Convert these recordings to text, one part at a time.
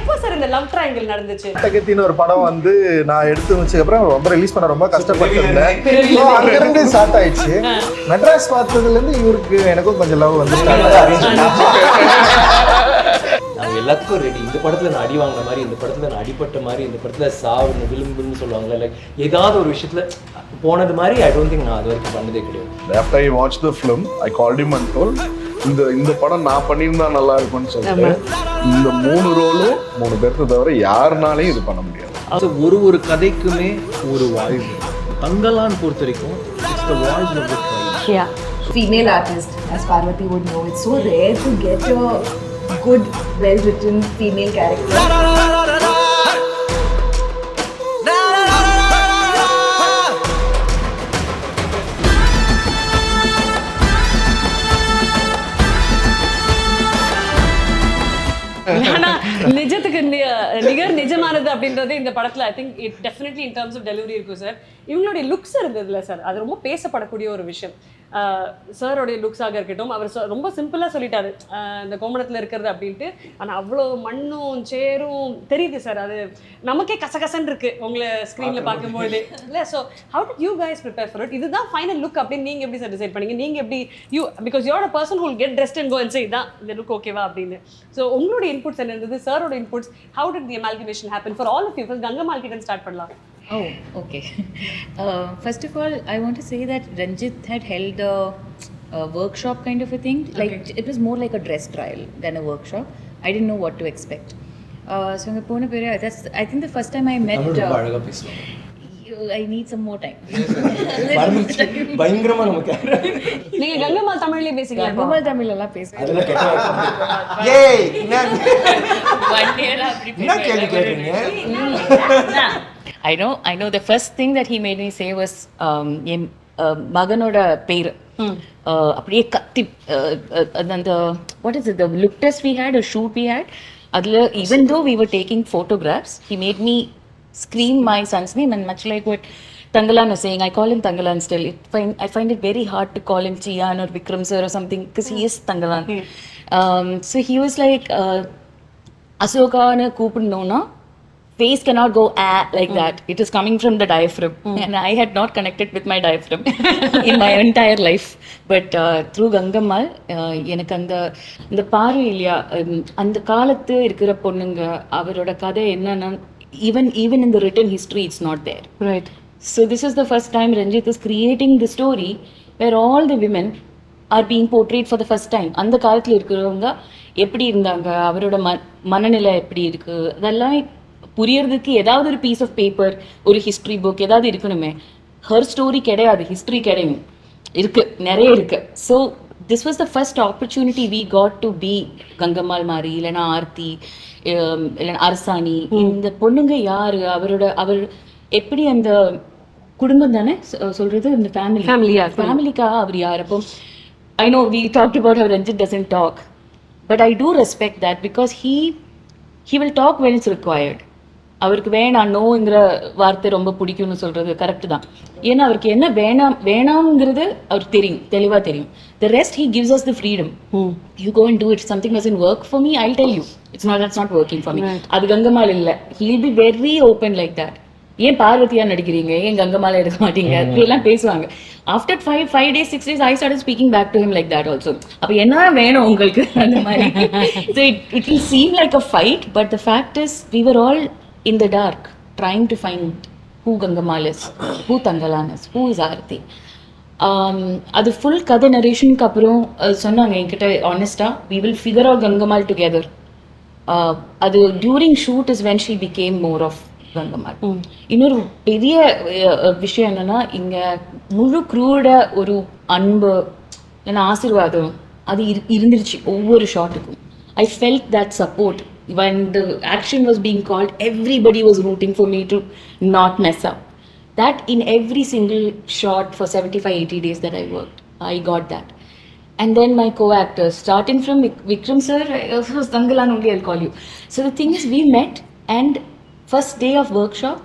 எப்போ சார் இந்த love triangle நடந்துச்சு? தகத்தின்னு ஒரு படம் வந்து நான் எடுத்து வச்சதுக்கு அப்புறம் ரொம்ப ரிலீஸ் பண்ண ரொம்ப கஷ்டப்பட்டிருந்தேன். அங்கிருந்து ஸ்டார்ட் ஆயிடுச்சு. மெட்ராஸ் பார்த்ததுல இருந்து இவருக்கு எனக்கும் கொஞ்சம் லவ் வந்து அவங்க எல்லாத்துக்கும் ரெடி. இந்த படத்துல நான் அடி வாங்கின மாதிரி, இந்த படத்துல நான் அடிப்பட்ட மாதிரி, இந்த படத்துல சாவு விளிம்புன்னு சொல்லுவாங்கல்ல, லைக் ஏதாவது ஒரு விஷயத்துல போனது மாதிரி ஐ டோன்ட் திங்க் நான் அது வரைக்கும் பண்ணதே கிடையாது. After I watched the film, I called him and told, இந்த படம் நான் பண்ணியிருந்தா நல்லா இருக்கும்னு சொல்லிட்டு இந்த 3 ரோலும் 3 பேர்த்த தவிர யாருனாலையும் இது பண்ண முடியாது. ஒரு கதைக்குமே ஒரு வாய்ஸ். தங்கலான்னு பொறுத்த வரைக்கும் it's the voice of the tribe. Yeah. Female artist, as Parvati would know, it's so rare to get a good, well-written female character. ஆனா நிஜத்துக்கு நிகர் நிஜமானது அப்படின்றது இந்த படத்துல I think it definitely in terms of delivery இருக்கும் sir. இவங்களுடைய looks இருந்ததுல sir, அது ரொம்ப பேசப்படக்கூடிய ஒரு விஷயம். சாரோடைய லுக்ஸாக இருக்கட்டும், அவர் ரொம்ப சிம்பிளாக சொல்லிட்டாரு இந்த கோமணத்தில் இருக்கிறது அப்படின்ட்டு. ஆனால் அவ்வளோ மண்ணும் சேரும் தெரியுது சார், அது நமக்கே கசகசன்னு இருக்கு உங்களை ஸ்க்ரீனில் பார்க்கும்போது இல்லை. So how did you guys prepare for it? இதுதான் ஃபைனல் லுக் அப்படின்னு நீங்கள் எப்படி சார் டிசைட் பண்ணீங்க? நீங்கள் எப்படி because you are a person who will get dressed and go and say இதான் இந்த லுக் ஓகேவா அப்படின்னு. ஸோ உங்களுடைய இன்புட்ஸ் என்ன இருந்தது, சாரோட inputs? How did the amalgamation happen for all of you? First Gangammal கிட்ட ஸ்டார்ட் பண்ணலாம். Oh, okay. First of all, I want to say that Ranjit had held a workshop kind of a thing. Like it was more like a dress trial than a workshop. I didn't know what to expect. So that's I think the first time I met. I need some more time. பயங்கரமா நமக்கு நீங்க கங்கம்மாள் தமிழ்லயே பேசுறீங்க? கங்கம்மாள் தமிழ்ல பேசுறேன். அதெல்லாம் கேட்டா ஏய் என்ன என்ன கேள்வி கேக்குறீங்க? I know the first thing that he made me say was மகனோட பேர் அப்படியே கத்தி அந்த what is it, the look test we had, a shoot we had, adla even though we were taking photographs, he made me scream my son's name, and much like what Tangalan was saying, I call him Tangalan still. I find it very hard to call him Chiyan or Vikram sir or something because he is Tangalan. So he was like Asoka na koopidnona face cannot go like that. It is coming from the diaphragm, and I had not connected with my diaphragm in my entire life. But through Gangammal, எனக்கு அந்த பார்வை இல்லையா, அந்த காலத்து இருக்கிற பொண்ணுங்க அவரோட கதை என்னன்னா even in the written history it's not there. Right. So this is the first time Ranjit is creating the story where all the women are being portrayed for the first time. அந்த காலத்துல இருக்கிறவங்க எப்படி இருந்தாங்க, அவரோட மனநிலை எப்படி இருக்கு, அதெல்லாம் புரியறதுக்கு ஏதாவது ஒரு பீஸ் ஆஃப் பேப்பர், ஒரு ஹிஸ்ட்ரி புக் ஏதாவது இருக்கணுமே. ஹர் ஸ்டோரி கிடையாது, ஹிஸ்ட்ரி கிடையாது, இருக்கு, நிறைய இருக்கு. So this was the first opportunity we got to be Gangammal மாதிரி, இல்லைன்னா ஆர்த்தி, இல்லைன்னா அரசாணி. இந்த பொண்ணுங்க யாரு, அவர் எப்படி அந்த குடும்பம் தானே சொல்றது, இந்த ஃபேமிலிக்காக அவர் யார். அப்போ I know we talked about how Ranjith doesn't talk, but I do respect that because he will talk when it's required. அவருக்கு வேணாம் நோங்கிற வார்த்தை ரொம்ப பிடிக்கும்னு சொல்றது கரெக்ட் தான். ஏன்னா அவருக்கு என்ன வேணாம்ங்கிறது அவருக்கு தெரியும், தெளிவா தெரியும். The rest he gives us the freedom. You go and do it. Something doesn't work for me, I'll tell you. That's not working for me. அது கங்கம்மாள் இல்ல. He'll be very open like that. ஏன் பார்வதியா நடிக்கிறீங்க, ஏன் கங்கம்மாள் எடுக்க மாட்டீங்க, இப்படியெல்லாம் பேசுவாங்க. After 5 days 6 days I started speaking back to him like that also. அப்ப என்ன வேணும் உங்களுக்கு அந்த மாதிரி. So it will seem like a fight, but the fact is we were all in the dark trying to find who Gangammal is, who Tangalan is, who is Aarthi. அது full கதை நரேஷனுக்கு அப்புறம் சொன்னாங்க என்கிட்ட ஆனஸ்டா, we will figure out Gangammal together. அது during shoot is when she became more of Gangammal. இன்னொரு பெரிய விஷயம் என்னன்னா, இங்க முழு க்ரூட ஒரு அன்பு இல்லைன்னா ஆசீர்வாதம் அது இருந்துருச்சு ஒவ்வொரு ஷாட்டுக்கும். I felt that support. When the action was being called, everybody was rooting for me to not mess up. That in every single shot for 75-80 days that I worked, I got that. And then my co-actors, starting from Vikram sir, Tangalan only I'll call you. So the thing is, we met, and first day of workshop,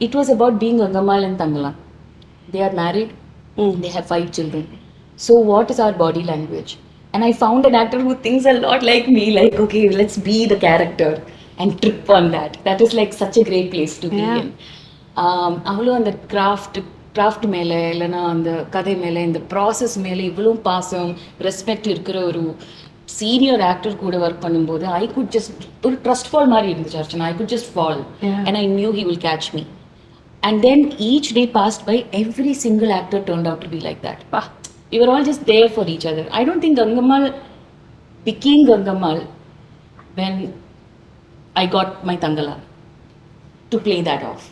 it was about being Gangammal and Tangalan. They are married, they have 5 children. So what is our body language? And I found an actor who thinks a lot like me, like, okay, let's be the character. and trip on that. That is like such a great place to be in. அவளும் அந்த craft மேலே இல்லைன்னா அந்த கதை மேலே இந்த process மேலே இவ்வளோ பாசம் ரெஸ்பெக்ட் இருக்கிற ஒரு சீனியர் ஆக்டர் கூட ஒர்க் பண்ணும்போது ஐ குட் ஜஸ்ட் ஒரு ட்ரஸ்ட் ஃபால் மாதிரி இருந்துச்சு Archana. I could just fall and I knew he will catch me. And then each day passed by, every single actor turned out to be like that. We were all just there for each other. I don't think Gangamal became Gangamal when I got my Tangala to play that off.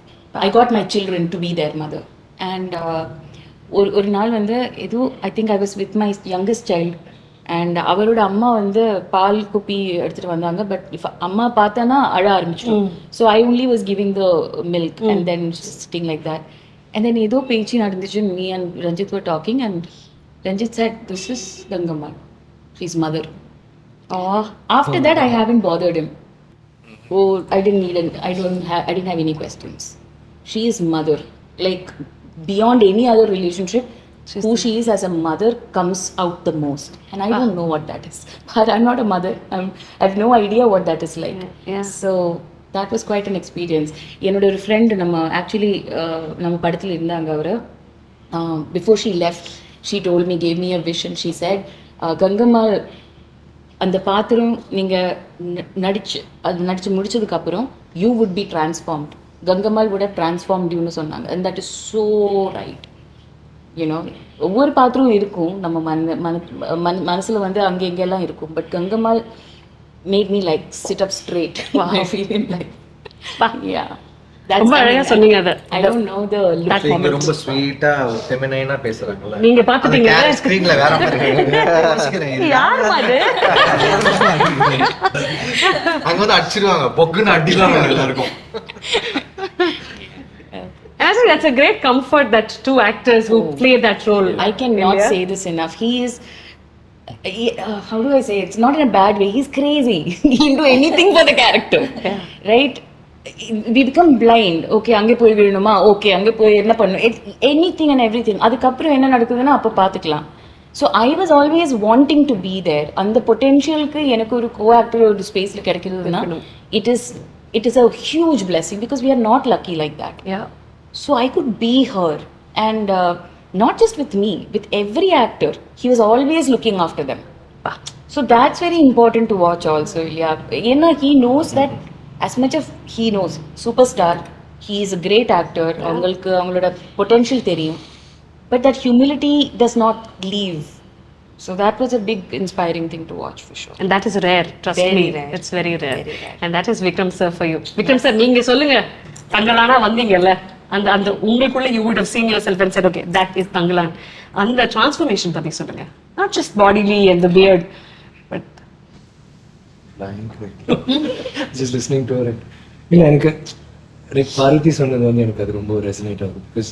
I got my children to be their mother. And ஒரு நாள் வந்து ஏதோ I think I was with my youngest child and அவரோட அம்மா வந்து பால் குப்பி எடுத்துட்டு வந்தாங்க. But அம்மா பார்த்தானா அழ ஆரம்பிச்சிடும். So I only was giving the milk and then sitting like that. And then ஏதோ பேச்சு நடந்துச்சு. Me and Ranjith were talking and Ranjith said this is Gangamma, she's mother. After that I haven't bothered him. I didn't have any questions. She is mother. Like beyond any other relationship, who she is as a mother comes out the most. And I don't know what that is. But I'm not a mother. I have no idea what that is like. So that was quite an experience. என்னோட ஒரு friend நம்ம படத்தில் இருந்தாங்க அவர். Before she left, she told me, gave me a vision. She said, Gangamma, அந்த பாத்திரம் நீங்கள் நடிச்சு முடிச்சதுக்கப்புறம் you would be transformed. Gangammal would have transformed you னு சொன்னாங்க. And that is so right. ஒவ்வொரு பாத்திரம் இருக்கும் நம்ம மனசுல வந்து அங்க எங்கெல்லாம் இருக்கும். But Gangammal made me like sit up straight. I feel like yeah. ரொம்ப அழகா சொன்னீங்க அத. I don't know the look. நீங்க ரொம்ப ஸ்வீட்டா ஃபெமினைனா பேசுறாங்கல. நீங்க பாத்துட்டீங்க ஸ்கிரீன்ல வேற மாதிரி இருக்கு. யார் அது? அங்க வந்து அடிச்சிடுவாங்க. பொக்குன்னு அடிலாம் எல்லாருக்கும். And I think that's a great comfort that two actors who play that role. I cannot say this enough. He is how do I say it? It's not in a bad way. He's crazy. He'll do anything for the character. Right? We become blind. Okay, அங்கே போய் விழணுமா, okay அங்கே போய் என்ன பண்ணணும், anything and everything. அதுக்கப்புறம் என்ன நடக்குதுன்னா அப்போ பார்த்துக்கலாம். So I was always wanting to be there. அந்த பொட்டென்ஷியலுக்கு எனக்கு ஒரு கோ ஆக்டர் ஒரு ஸ்பேஸில் கிடைக்கிறதுனா it is a huge blessing because we are not lucky like that. So I could be her and not just with me, with every actor. He was always looking after them. So that's very important to watch also. He knows that as much as he knows superstar, he is a great actor. அவங்களோட potential தெரியும். But that humility does not leave. So that was a big inspiring thing to watch for sure. And that is rare, trust very me. Rare. It's very rare. Very rare. And that is Vikram sir for you. Vikram sir, நீங்க சொல்லுங்க, தங்கலானா வந்தீங்கல்ல, அந்த உங்களுக்குள்ள you would have seen yourself and said, okay, that is Tangalan. அந்த transformation பத்தி சொல்லுங்க. Not just bodily and the beard, but just listening to her. இல்ல எனக்கு பார்வதி சொன்னது வந்து எனக்கு அது ரொம்ப ரெசனேட் ஆகும். பிகாஸ்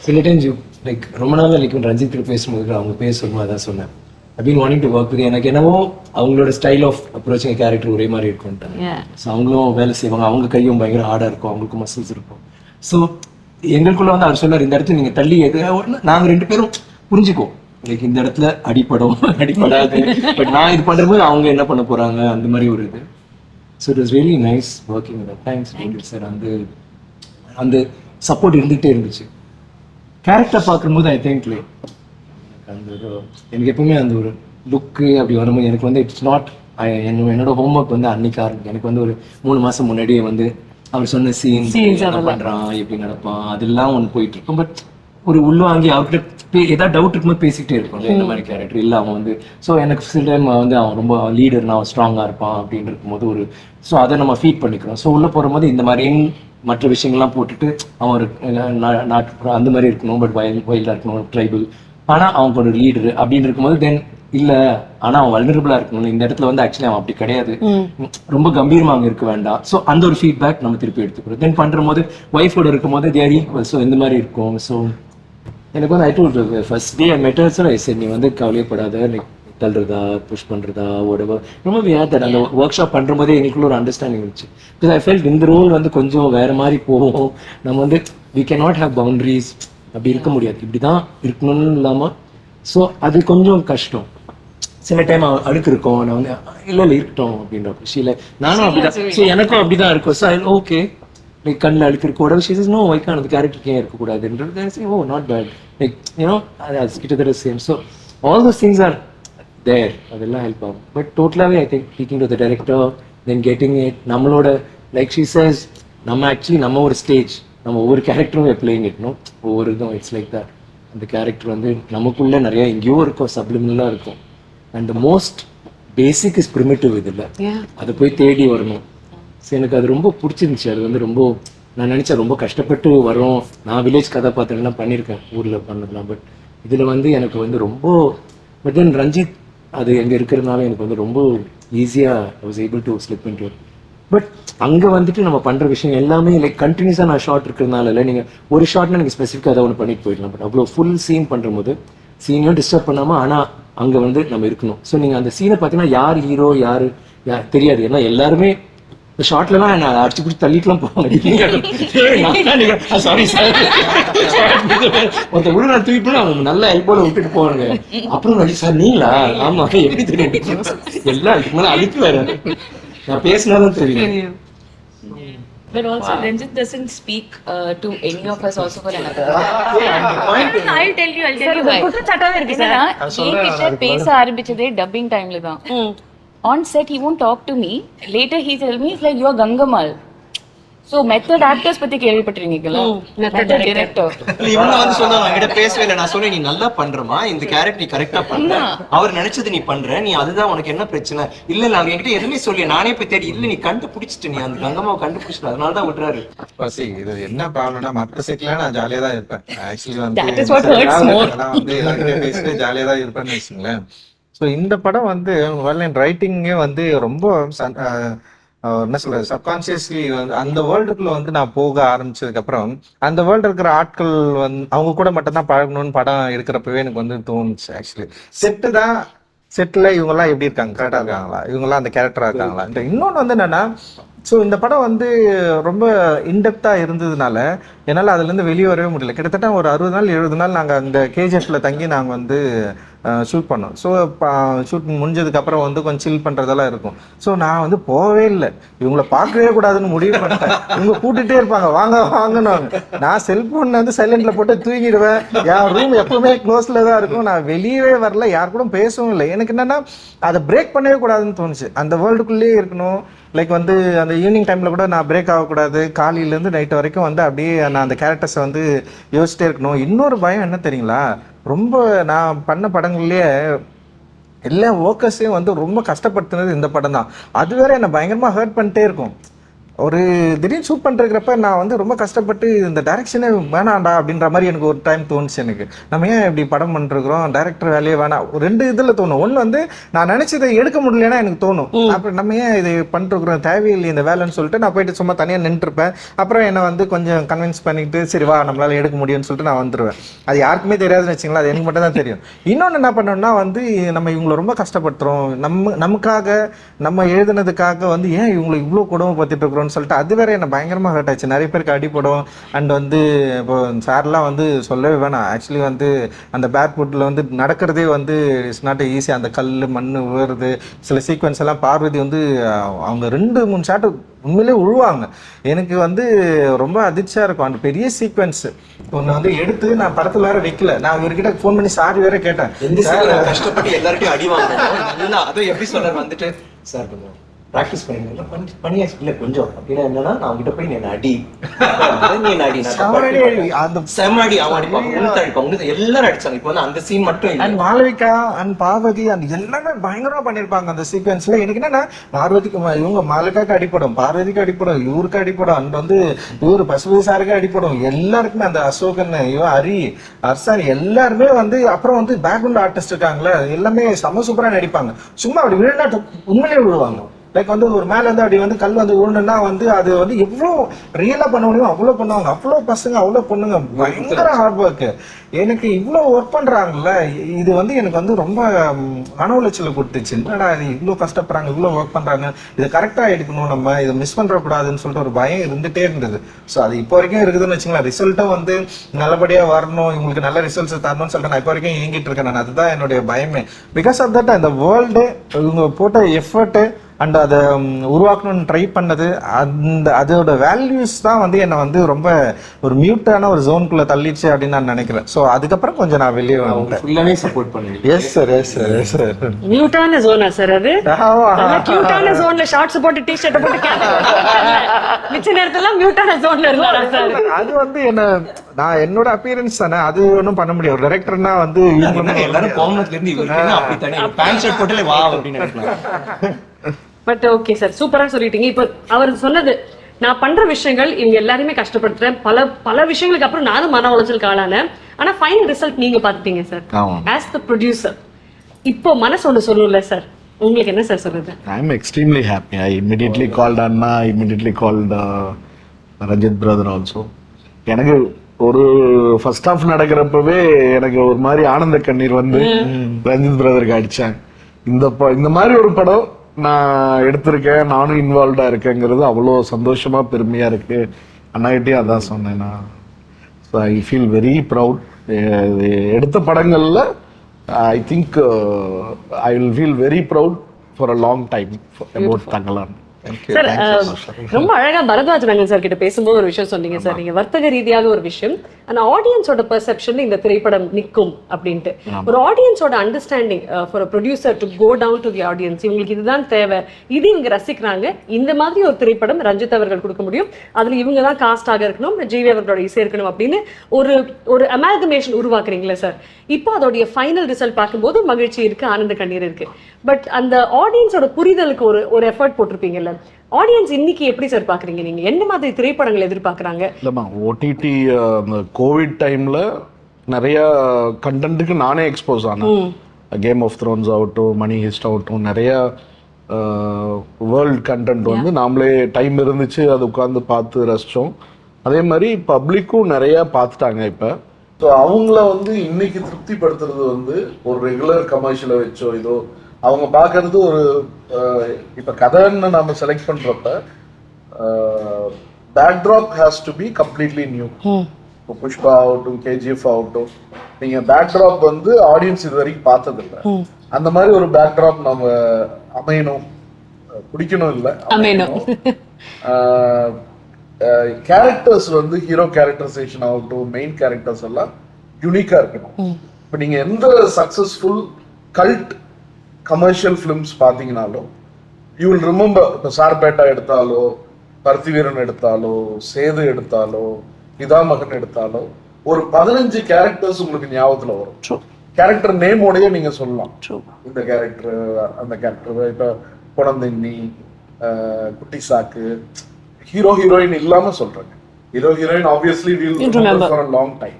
சில டைம்ஸ் யூ லைக் ரொம்ப நாள் லைக் ரஞ்சித் கிட்ட பேசும்போது அவங்க பேசும்போது அதான் சொன்னேன், I been wanting to work with. எனக்கு என்னவோ அவங்களோட ஸ்டைல் ஆஃப் அப்ரோச்சிங் கேரக்டர் ஒரே மாதிரி இருக்கும்ட்டாங்க. ஸோ அவங்களும் வேலை செய்வாங்க, அவங்க கையும் பயங்கர ஹார்டாக இருக்கும், அவங்களுக்கும் மசில்ஸ் இருக்கும். ஸோ எங்களுக்குள்ள வந்து அவர் சொன்னார், இந்த இடத்துல நீங்கள் தள்ளி எது நாங்கள் 2 பேரும் புரிஞ்சுக்குவோம், லைக் இந்த இடத்துல அடிப்படாது. பட் நான் இது பண்ணும்போது அவங்க என்ன பண்ண போகிறாங்க அந்த மாதிரி ஒரு இது. So it was really nice working with. Thanks sir. அந்த சப்போர்ட் இருந்துகிட்டே இருந்துச்சு. கேரக்டர் பார்க்கும்போது ஐ திங்க் லைக் அந்த ஒரு எனக்கு எப்பவுமே அந்த ஒரு லுக்கு அப்படி வரும்போது எனக்கு வந்து இட்ஸ் நாட் என்னோட ஹோம்ஒர்க் வந்து அன்னைக்கு ஆரம்பிக்கும். எனக்கு வந்து ஒரு 3 மாதம் முன்னாடியே வந்து அவர் சொன்ன சீன் என்ன பண்ணுறான் எப்படி நடப்பான் அதெல்லாம் ஒன்று போயிட்டு இருக்கும். பட் ஒரு உள்வாங்கி அவர்கிட்ட ஏதாவது டவுட் இருக்கும்போது பேசிக்கிட்டே இருப்பாங்க இந்த மாதிரி கேரக்டர் இல்லை அவன் வந்து. ஸோ எனக்கு சில டைம் வந்து அவன் ரொம்ப லீடர், நான் ஸ்ட்ராங்காக இருப்பான் அப்படின்னு இருக்கும்போது ஒரு ஸோ அதை நம்ம ஃபீட் பண்ணிக்கிறோம். ஸோ உள்ளே போகும்போது இந்த மாதிரியும் மற்ற விஷயங்கள்லாம் போட்டுட்டு அவன் ஒரு நாட்டு அந்த மாதிரி இருக்கணும், பட் வைல்டாக இருக்கணும், ட்ரைபல், ஆனால் அவன் ஒரு லீடரு அப்படின்னு இருக்கும்போது தென் இல்லை ஆனால் அவன் வல்னரபிளாக இருக்கணும். இந்த இடத்துல வந்து ஆக்சுவலி அவன் அப்படி கிடையாது, ரொம்ப கம்பீரமாக அங்கே இருக்க வேண்டாம். ஸோ அந்த ஒரு ஃபீட்பேக் நம்ம திருப்பி எடுத்துக்கிறோம். தென் பண்ணும்போது ஒய்ஃபோட இருக்கும்போது தேர் ஈக்குவல். ஸோ இந்த மாதிரி இருக்கும். ஸோ எனக்கு வந்து ஐ டோல்ட் ஃபர்ஸ்ட் டே ஐ மெட் ஹர், சார் ஐ செட் நீ வந்து கவலைப்படாத, லைக் தள்ளுறதா புஷ் பண்ணுறதா whatever. ரொம்ப வியாதர் அந்த ஒர்க் ஷாப் பண்ணுற போதே எங்களுக்குள்ள ஒரு அண்டர்ஸ்டாண்டிங் இருந்துச்சு. பிகாஸ் ஐ ஃபெல்ட் இந்த ரோல் வந்து கொஞ்சம் வேறு மாதிரி போகும். நம்ம வந்து we can not have boundaries, அப்படி இருக்க முடியாது, இப்படி தான் இருக்கணும்னு இல்லாமல். ஸோ அது கொஞ்சம் கஷ்டம். சில டைம் அழுக்கு இருக்கும், நான் வந்து இல்லை இருக்கட்டும் அப்படின்ற விஷயம் நானும் அப்படிதான். ஸோ எனக்கும் அப்படிதான் இருக்கும். ஸோ ஓகே லைக் கண்ணில் அழுக்கு இருக்கும், உடம்பு ஷீஸ் நோ ஒய்க்கான அந்த கேரக்டருக்கு ஏன் இருக்கக்கூடாதுன்றது oh not bad like you know அது கிட்டத்தட்ட same. So all those things are there, அதெல்லாம் ஹெல்ப் ஆகும். பட் டோட்டலாகவே I think speaking to the director then getting it நம்மளோட லைக் ஷீ சேஸ் நம்ம ஆக்சுவலி நம்ம ஒரு ஸ்டேஜ் நம்ம ஒவ்வொரு கேரக்டரும் பிளேயிங் இட்னும் ஒவ்வொரு இதுவும் இட்ஸ் லைக் தட். அந்த கேரக்டர் வந்து நமக்குள்ள நிறைய எங்கேயோ இருக்கும், சப்ளிமினலாக இருக்கும். And most basic is primitive இதில் அதை போய் தேடி வரணும். ஸோ எனக்கு அது ரொம்ப பிடிச்சிருந்துச்சு. அது வந்து ரொம்ப நான் நினச்சேன் ரொம்ப கஷ்டப்பட்டு வரோம். நான் வில்லேஜ் கதாபாத்திரம்லாம் பண்ணியிருக்கேன் ஊரில் பண்ணதெல்லாம். பட் இதில் வந்து எனக்கு வந்து ரொம்ப பட் தென் ரஞ்சித் அது எங்கே இருக்கிறதுனால எனக்கு வந்து ரொம்ப ஈஸியாக I was able to slip into. But அங்கே வந்துட்டு நம்ம பண்ணுற விஷயம் எல்லாமே லைக் கண்டினியூஸாக நான் ஷார்ட் இருக்கிறதுனால இல்லை, நீங்கள் ஒரு ஷார்ட்னா நீங்கள் ஸ்பெசிஃபிக்காக அதை ஒன்று பண்ணிட்டு போயிடலாம். பட் அவ்வளோ ஃபுல் சீன் பண்ணும்போது சீனையும் டிஸ்டர்ப் பண்ணாமல் ஆனால் அங்கே வந்து நம்ம இருக்கணும். ஸோ நீங்கள் அந்த சீனை பார்த்தீங்கன்னா யார் ஹீரோ யார் தெரியாது. ஏன்னா எல்லாருமே இந்த ஷார்ட்லலாம் நான் அடிச்சு பிடிச்சி தள்ளிட்டுலாம் போவாங்க. சாரி சார் ஒருத்த உள்ள நான் தூக்கிட்டு போனா அவங்க நல்ல எல்போல விட்டுட்டு போவாங்க. அப்புறம் சார் நீங்களா? ஆமா எப்படி தெரியும்? எல்லாம் இதுக்கு மேலே அழிப்பு வேற நான் பேசினாலும் தெரியும். But also Ranjit doesn't speak to any of us also for another. I'll tell you why. என்னன்னா என்கிட்ட பேச ஆரம்பிச்சதே டப்பிங் டைம்ல தான். On set he won't talk to me. Later he tell me it's like you are Gangamal. So method actors பத்தி கேள்விப்பட்டிருக்கீங்களா? Method director. இவங்க வந்து சொன்னாங்க என்கிட்ட பேசவே இல்லை. நான் சொன்னேன் நீ நல்லா பண்றமா, இந்த கேரக்டர் நீ கரெக்டா பண்ற, அவர் நினைச்சது நீ பண்ற, நீ அதுதான் உனக்கு என்ன பிரச்சனை இல்ல. நாங்க என்கிட்ட எதுவுமே சொல்லி நானே போய் தேடி இல்ல நீ கண்டுபிடிச்சிட்டு நீ அந்த கங்கம்மாவை கண்டுபிடிச்சிட்டு அதனாலதான் விடுறாரு. இது என்ன ப்ராப்ளம்னா மற்ற செட்ல நான் ஜாலியா தான் இருப்பேன். ஆக்சுவலி வந்து பேசிட்டு ஜாலியா தான் இருப்பேன்னு வச்சுங்களேன். ஸோ இந்த படம் வந்து ரைட்டிங்கே வந்து ரொம்ப என்ன சொல்றது சப்கான்சியஸ்லி வந்து அந்த வேர்ல்டுக்குள்ள வந்து நான் போக ஆரம்பிச்சதுக்கு அப்புறம் அந்த வேர்ல்டு இருக்கிற ஆட்கள் வந்து அவங்க கூட மட்டும் தான் பழகணும்னு படம் எடுக்கிறப்பவே எனக்கு வந்து தோணுச்சு. ஆக்சுவலி செட்டில் இவங்கெல்லாம் எப்படி இருக்காங்க, கரெக்டாக இருக்காங்களா, இவங்கெல்லாம் அந்த கேரக்டராக இருக்காங்களா. இன்னொன்று வந்து என்னன்னா ஸோ இந்த படம் வந்து ரொம்ப இன்டெப்த்தாக இருந்ததுனால என்னால் அதுலேருந்து வெளியே வரவே முடியல. கிட்டத்தட்ட ஒரு 60 நாள் 70 நாள் நாங்கள் அந்த கேஜிஎஃப்ல தங்கி நாங்கள் வந்து ஷூட் பண்ணோம். ஸோ ஷூட் முடிஞ்சதுக்கப்புறம் வந்து கொஞ்சம் சில் பண்ணுறதெல்லாம் இருக்கும். ஸோ நான் வந்து போகவே இல்லை, இவங்கள பார்க்கவே கூடாதுன்னு முடிவு பண்ணிட்டேன். இவங்க கூட்டிகிட்டே இருப்பாங்க வாங்க வாங்கன்னு. நான் செல்ஃபோன் வந்து சைலண்டில் போட்டு தூங்கிடுவேன். என் ரூம் எப்பவுமே க்ளோஸில் தான் இருக்கும். நான் வெளியவே வரல, யார் கூட பேசவும் இல்லை. எனக்கு என்னென்னா அதை பிரேக் பண்ணவே கூடாதுன்னு தோணுச்சு. அந்த வேர்ல்டுக்குள்ளேயே இருக்கணும். லைக் வந்து அந்த ஈவினிங் டைமில் கூட நான் பிரேக் ஆகக்கூடாது. காலையிலேருந்து நைட்டு வரைக்கும் வந்து அப்படியே நான் அந்த கேரக்டர்ஸை வந்து யோசிச்சிட்டே இருக்கணும். இன்னொரு பயம் என்ன தெரியுங்களா, ரொம்ப நான் பண்ண படங்கள்லேயே எல்லா ஒர்க்கர்ஸையும் வந்து ரொம்ப கஷ்டப்படுத்துனது இந்த படம் தான். அது வேற என்னை பயங்கரமாக ஹர்ட் பண்ணிட்டே இருக்கும். ஒரு திடீர்னு ஷூட் பண்ணிருக்கிறப்ப நான் வந்து ரொம்ப கஷ்டப்பட்டு இந்த டைரக்ஷனே வேணாண்டா அப்படின்ற மாதிரி எனக்கு ஒரு டைம் தோணுச்சு. எனக்கு நம்ம ஏன் இப்படி படம் பண்ணிருக்கிறோம், டைரக்டர் வேலையே வேணாம். 2 இதில் தோணும். ஒன்று வந்து நான் நினைச்சதை எடுக்க முடியலன்னா எனக்கு தோணும், அப்புறம் நம்ம ஏன் இது பண்ணிருக்கிறோம் தேவையில்லை இந்த வேலைன்னு சொல்லிட்டு நான் போயிட்டு சும்மா தனியாக நின்றுருப்பேன். அப்புறம் என்னை வந்து கொஞ்சம் கன்வின்ஸ் பண்ணிட்டு சரி வா நம்மளால எடுக்க முடியும்னு சொல்லிட்டு நான் வந்துடுவேன். அது யாருக்குமே தெரியாதுன்னு வச்சுங்களா, அது எனக்கு மட்டும் தான் தெரியும். இன்னொன்று என்ன பண்ணோம்னா வந்து நம்ம இவங்களை ரொம்ப கஷ்டப்படுத்துறோம், நமக்காக நம்ம எழுதுனதுக்காக வந்து ஏன் இவங்களை இவ்வளோ கொடுமைப்படுத்திட்டு இருக்கிறோம் சொல்லிட்டு அது வேற என்ன பயங்கரமாக ஹர்ட் ஆச்சு. நிறைய பேருக்கு அடிப்படும். அண்ட் வந்து இப்போ சார்லாம் வந்து சொல்லவே வேணாம். ஆக்சுவலி வந்து அந்த பேக்வுட்டில் வந்து நடக்கிறதே வந்து இட்ஸ் நாட் ஈஸி. அந்த கல் மண் விழுறது சில சீக்வன்ஸ் எல்லாம் பார்வதி வந்து அவங்க 2-3 ஷாட்டு உண்மையிலே உழுவாங்க. எனக்கு வந்து ரொம்ப அதிர்ச்சியாக இருக்கும். அந்த பெரிய சீக்வன்ஸ் ஒன்று வந்து எடுத்து நான் படத்தில் வேற வைக்கல. நான் இவர்கிட்ட ஃபோன் பண்ணி சாரி வேற கேட்டேன். கஷ்டப்பட்டு எல்லார்ட்டையும் அடி வாங்க அதுவும் எப்படி சொல்றாரு வந்துட்டு சார் கொஞ்சம் ப்ராக்டிஸ் பண்ணியாச்சு இல்லை கொஞ்சம் அப்படின்னா என்னன்னா நான் அவங்ககிட்ட போய் நீ அடி அந்த செம அடி அவன் அடிப்பாங்க எல்லாரும் அடிச்சாங்க. இப்போ வந்து அந்த சீன் மட்டும் இல்லை. அண்ட் மாளவிகா அண்ட் பார்வதி அந்த எல்லாமே பயங்கரமா பண்ணிருப்பாங்க அந்த சீக்வன்ஸ்ல. எனக்கு என்னன்னா பார்வதிக்கு இவங்க மாளவிகாக்கு அடிப்படும், பார்வதிக்கு அடிப்படும், இவருக்கு அடிப்படும், அண்ட் வந்து இவரு பசுபதி சாருக்கு அடிப்படும். எல்லாருக்குமே அந்த அசோகன் இவன் ஹரி அர்சான் எல்லாருமே வந்து அப்புறம் வந்து பேக்ரவுண்ட் ஆர்டிஸ்ட் இருக்காங்களே எல்லாமே செம சூப்பரா நடிப்பாங்க. சும்மா அப்படி விழுந்தா உண்மையிலே விழுவாங்க. லைக் வந்து ஒரு மேல இருந்து அப்படி வந்து கல் வந்து உருண்டுன்னா வந்து அது வந்து எவ்வளவு ரியலா பண்ண முடியும் அவ்வளவு பண்ணுவாங்க. அவ்வளவு பசங்க அவ்வளவு பொண்ணுங்க பயங்கர ஹார்ட் ஒர்க். எனக்கு இவ்வளவு ஒர்க் பண்றாங்கல்ல, இது வந்து எனக்கு வந்து ரொம்ப மன உளைச்சல கொடுத்துச்சு. என்னடா இது இவ்வளவு கஷ்டப்படுறாங்க, இவ்வளவு ஒர்க் பண்றாங்க, இதை கரெக்டா எடுக்கணும், நம்ம இதை மிஸ் பண்ற கூடாதுன்னு சொல்லிட்டு ஒரு பயம் இருந்துட்டே இருந்தது. ஸோ அது இப்போ வரைக்கும் இருக்குதுன்னு வச்சுங்களேன். ரிசல்ட்டும் வந்து நல்லபடியா வரணும், இவங்களுக்கு நல்ல ரிசல்ட்ஸ் தரணும்னு சொல்லிட்டு நான் இப்போ வரைக்கும் இயங்கிட்டு இருக்கேன். நான் அதுதான் என்னுடைய பயமே. பிகாஸ் ஆஃப் தட் அந்த வேர்ல்டு இவங்க போட்ட எஃபர்ட் அண்ட் அதை உருவாக்கணும்னு ட்ரை பண்ணது, அதோட வேல்யூஸ் தான் வந்து என்னை வந்து ரொம்ப ஒரு மியூட்டான ஒரு ஜோனுக்குள்ள தள்ளிடுச்சு அப்படின்னு நான் நினைக்கிறேன். ஸோ அதுக்கப்புறம் கொஞ்சம் நான் வெளியே வந்துட்டேன். ஃபுல்லாவே சப்போர்ட் பண்ணுங்க. Yes sir, yes sir, yes sir. மியூட்டான ஜோனா சார் அது? கியூட்டான ஜோன்ல ஷார்ட்ஸ் போட்டு டி-ஷர்ட் போட்டு மிச்ச நேரத்துல மியூட்டான ஜோன்ல இருந்தாரா சார்? அது வந்து நான் என்னோட அப்பியரன்ஸ் தானே, அது ஒன்றும் பண்ண முடியாது. டைரக்டர்னா வந்து எல்லாரும் கோமனத்துல இருந்து இவருக்கு அப்படி தானே பேண்ட் ஷர்ட் போட்டுல வா அப்படின்னு நினைக்கலாம். பட் ஓகே சார், சூப்பரா சொல்லிட்டீங்க. இப்போ அவர் சொன்னது, நான் பண்ற விஷயங்கள் இவங்க எல்லாருமே கஷ்டப்படுத்துறேன், பல விஷயங்களுக்கு அப்புறம் நானும் மன உளைச்சலுக்கு ஆளானேன். ஆனா ஃபைனல் ரிசல்ட் நீங்க பாத்துட்டீங்க சார் ஆஸ் த ப்ரொடியூசர். இப்போ மனசு ஒன்று சொல்லல சார், உங்களுக்கு என்ன சார் சொல்றது? I am extremely happy. I immediately called Anna, I immediately called Ranjit brother also. எனக்கு ஒரு ஃபர்ஸ்ட் ஹாஃப் நடக்கிறப்பவே எனக்கு ஒரு மாதிரி ஆனந்த கண்ணீர் வந்து ரஞ்சித் பிரதருக்கு அடிச்சேன். இந்த மாதிரி ஒரு படம் நான் எடுத்திருக்கேன், நானும் இன்வால்வ்டா இருக்கேங்கிறது அவ்வளோ சந்தோஷமா பெருமையா இருக்கு. அண்ணாகிட்டயும் அதான் சொன்னேன் நான். So I feel very proud. எடுத்த படங்கள்ல I think I will feel very proud for a long time about Thangalaan. Sir ரொம்ப அழகா பரத்வாஜ் ரங்கன் சார் கிட்ட பேசும்போது ஒரு விஷயம் சொன்னீங்க சார், நீங்க வர்த்தக ரீதியாக ஒரு விஷயம், ஆனா ஆடியன்ஸோட பெர்செப்ஷன்ல இந்த திரைப்படம் நிற்கும் அப்படின்ட்டு. ஒரு ஆடியன்ஸோட understanding for a producer to go down to the audience, இவங்களுக்கு இதுதான் தேவை, இது இவங்க ரசிக்கிறாங்க, இந்த மாதிரி ஒரு திரைப்படம் ரஞ்சித் அவர்கள் கொடுக்க முடியும், அதுல இவங்க தான் காஸ்டாக இருக்கணும், ஜிவி அவர்களோட இசை இருக்கணும் அப்படின்னு ஒரு அமால்கமேஷன் உருவாக்குறீங்களா சார்? இப்போ அதோடைய ஃபைனல் ரிசல்ட் பார்க்கும்போது மகிழ்ச்சி இருக்கு, ஆனந்த கண்ணீர் இருக்கு. பட் அந்த ஆடியன்ஸோட புரிதலுக்கு ஒரு எஃபர்ட் போட்டிருப்பீங்கல்ல, ஆடியன்ஸ் இன்னைக்கு எப்படி சார் பாக்குறீங்க? நீங்க என்ன மாதிரி திரைப்படங்கள் எதிர்பார்க்கறாங்க? இல்லம்மா, ஓடிடி அந்த கோவிட் டைம்ல நிறைய கண்டென்ட்டுக்கு நானே எக்ஸ்போஸ் ஆனேன். கேம் ஆஃப் த்ரோன்ஸ் ஆகட்டும், மணி ஹிஸ்ட் ஆகட்டும், நிறைய வேர்ல்ட் கண்டென்ட் வந்து நாமளே டைம் இருந்துச்சு அது உட்காந்து பார்த்து ரசிச்சோம். அதே மாதிரி பப்ளிக்கும் நிறைய பார்த்துட்டாங்க இப்ப. ஸோ அவங்கள வந்து இன்னைக்கு திருப்திப்படுத்துறது வந்து ஒரு ரெகுலர் கமர்ஷியலை வச்சோ இதோ அவங்க பார்க்கறது ஒரு இப்ப கதைன்னு நம்ம செலக்ட் பண்றப்ப backdrop has to be completely new. Pushpa ஆகட்டும், கேஜிஎஃப் ஆகட்டும், நீங்க பேக்ட்ராப் வந்து ஆடியன்ஸ் இது வரைக்கும் பார்த்தது இல்லை. அந்த மாதிரி ஒரு பேக்ட்ராப் நம்ம அமையணும், பிடிக்கணும் இல்லை அமையணும். கேரக்டர்ஸ் வந்து ஹீரோ கேரக்டரைசேஷன் ஆகட்டும், மெயின் கேரக்டர்ஸ் எல்லாம் யூனிக்கா இருக்கணும். இப்ப நீங்க எந்த சக்சஸ்ஃபுல் கல்ட் கமர்ஷியல் பிலிம்ஸ் பாத்தீங்கன்னாலும் யூ வில் ரிமெம்பர். இப்போ சார்பேட்டா எடுத்தாலோ, பருத்திவீரன் எடுத்தாலோ, சேது எடுத்தாலோ, பிதாமகன் எடுத்தாலோ ஒரு 15 கேரக்டர்ஸ் உங்களுக்கு ஞாபகத்துல வரும். கேரக்டர் நேமோடய நீங்க சொல்லலாம், இந்த கேரக்டர் அந்த கேரக்டர். இப்ப குழந்தைன்னி, குட்டி சாக்கு, ஹீரோ ஹீரோயின் இல்லாம சொல்றாங்க. Hero heroine obviously will remember for a long time.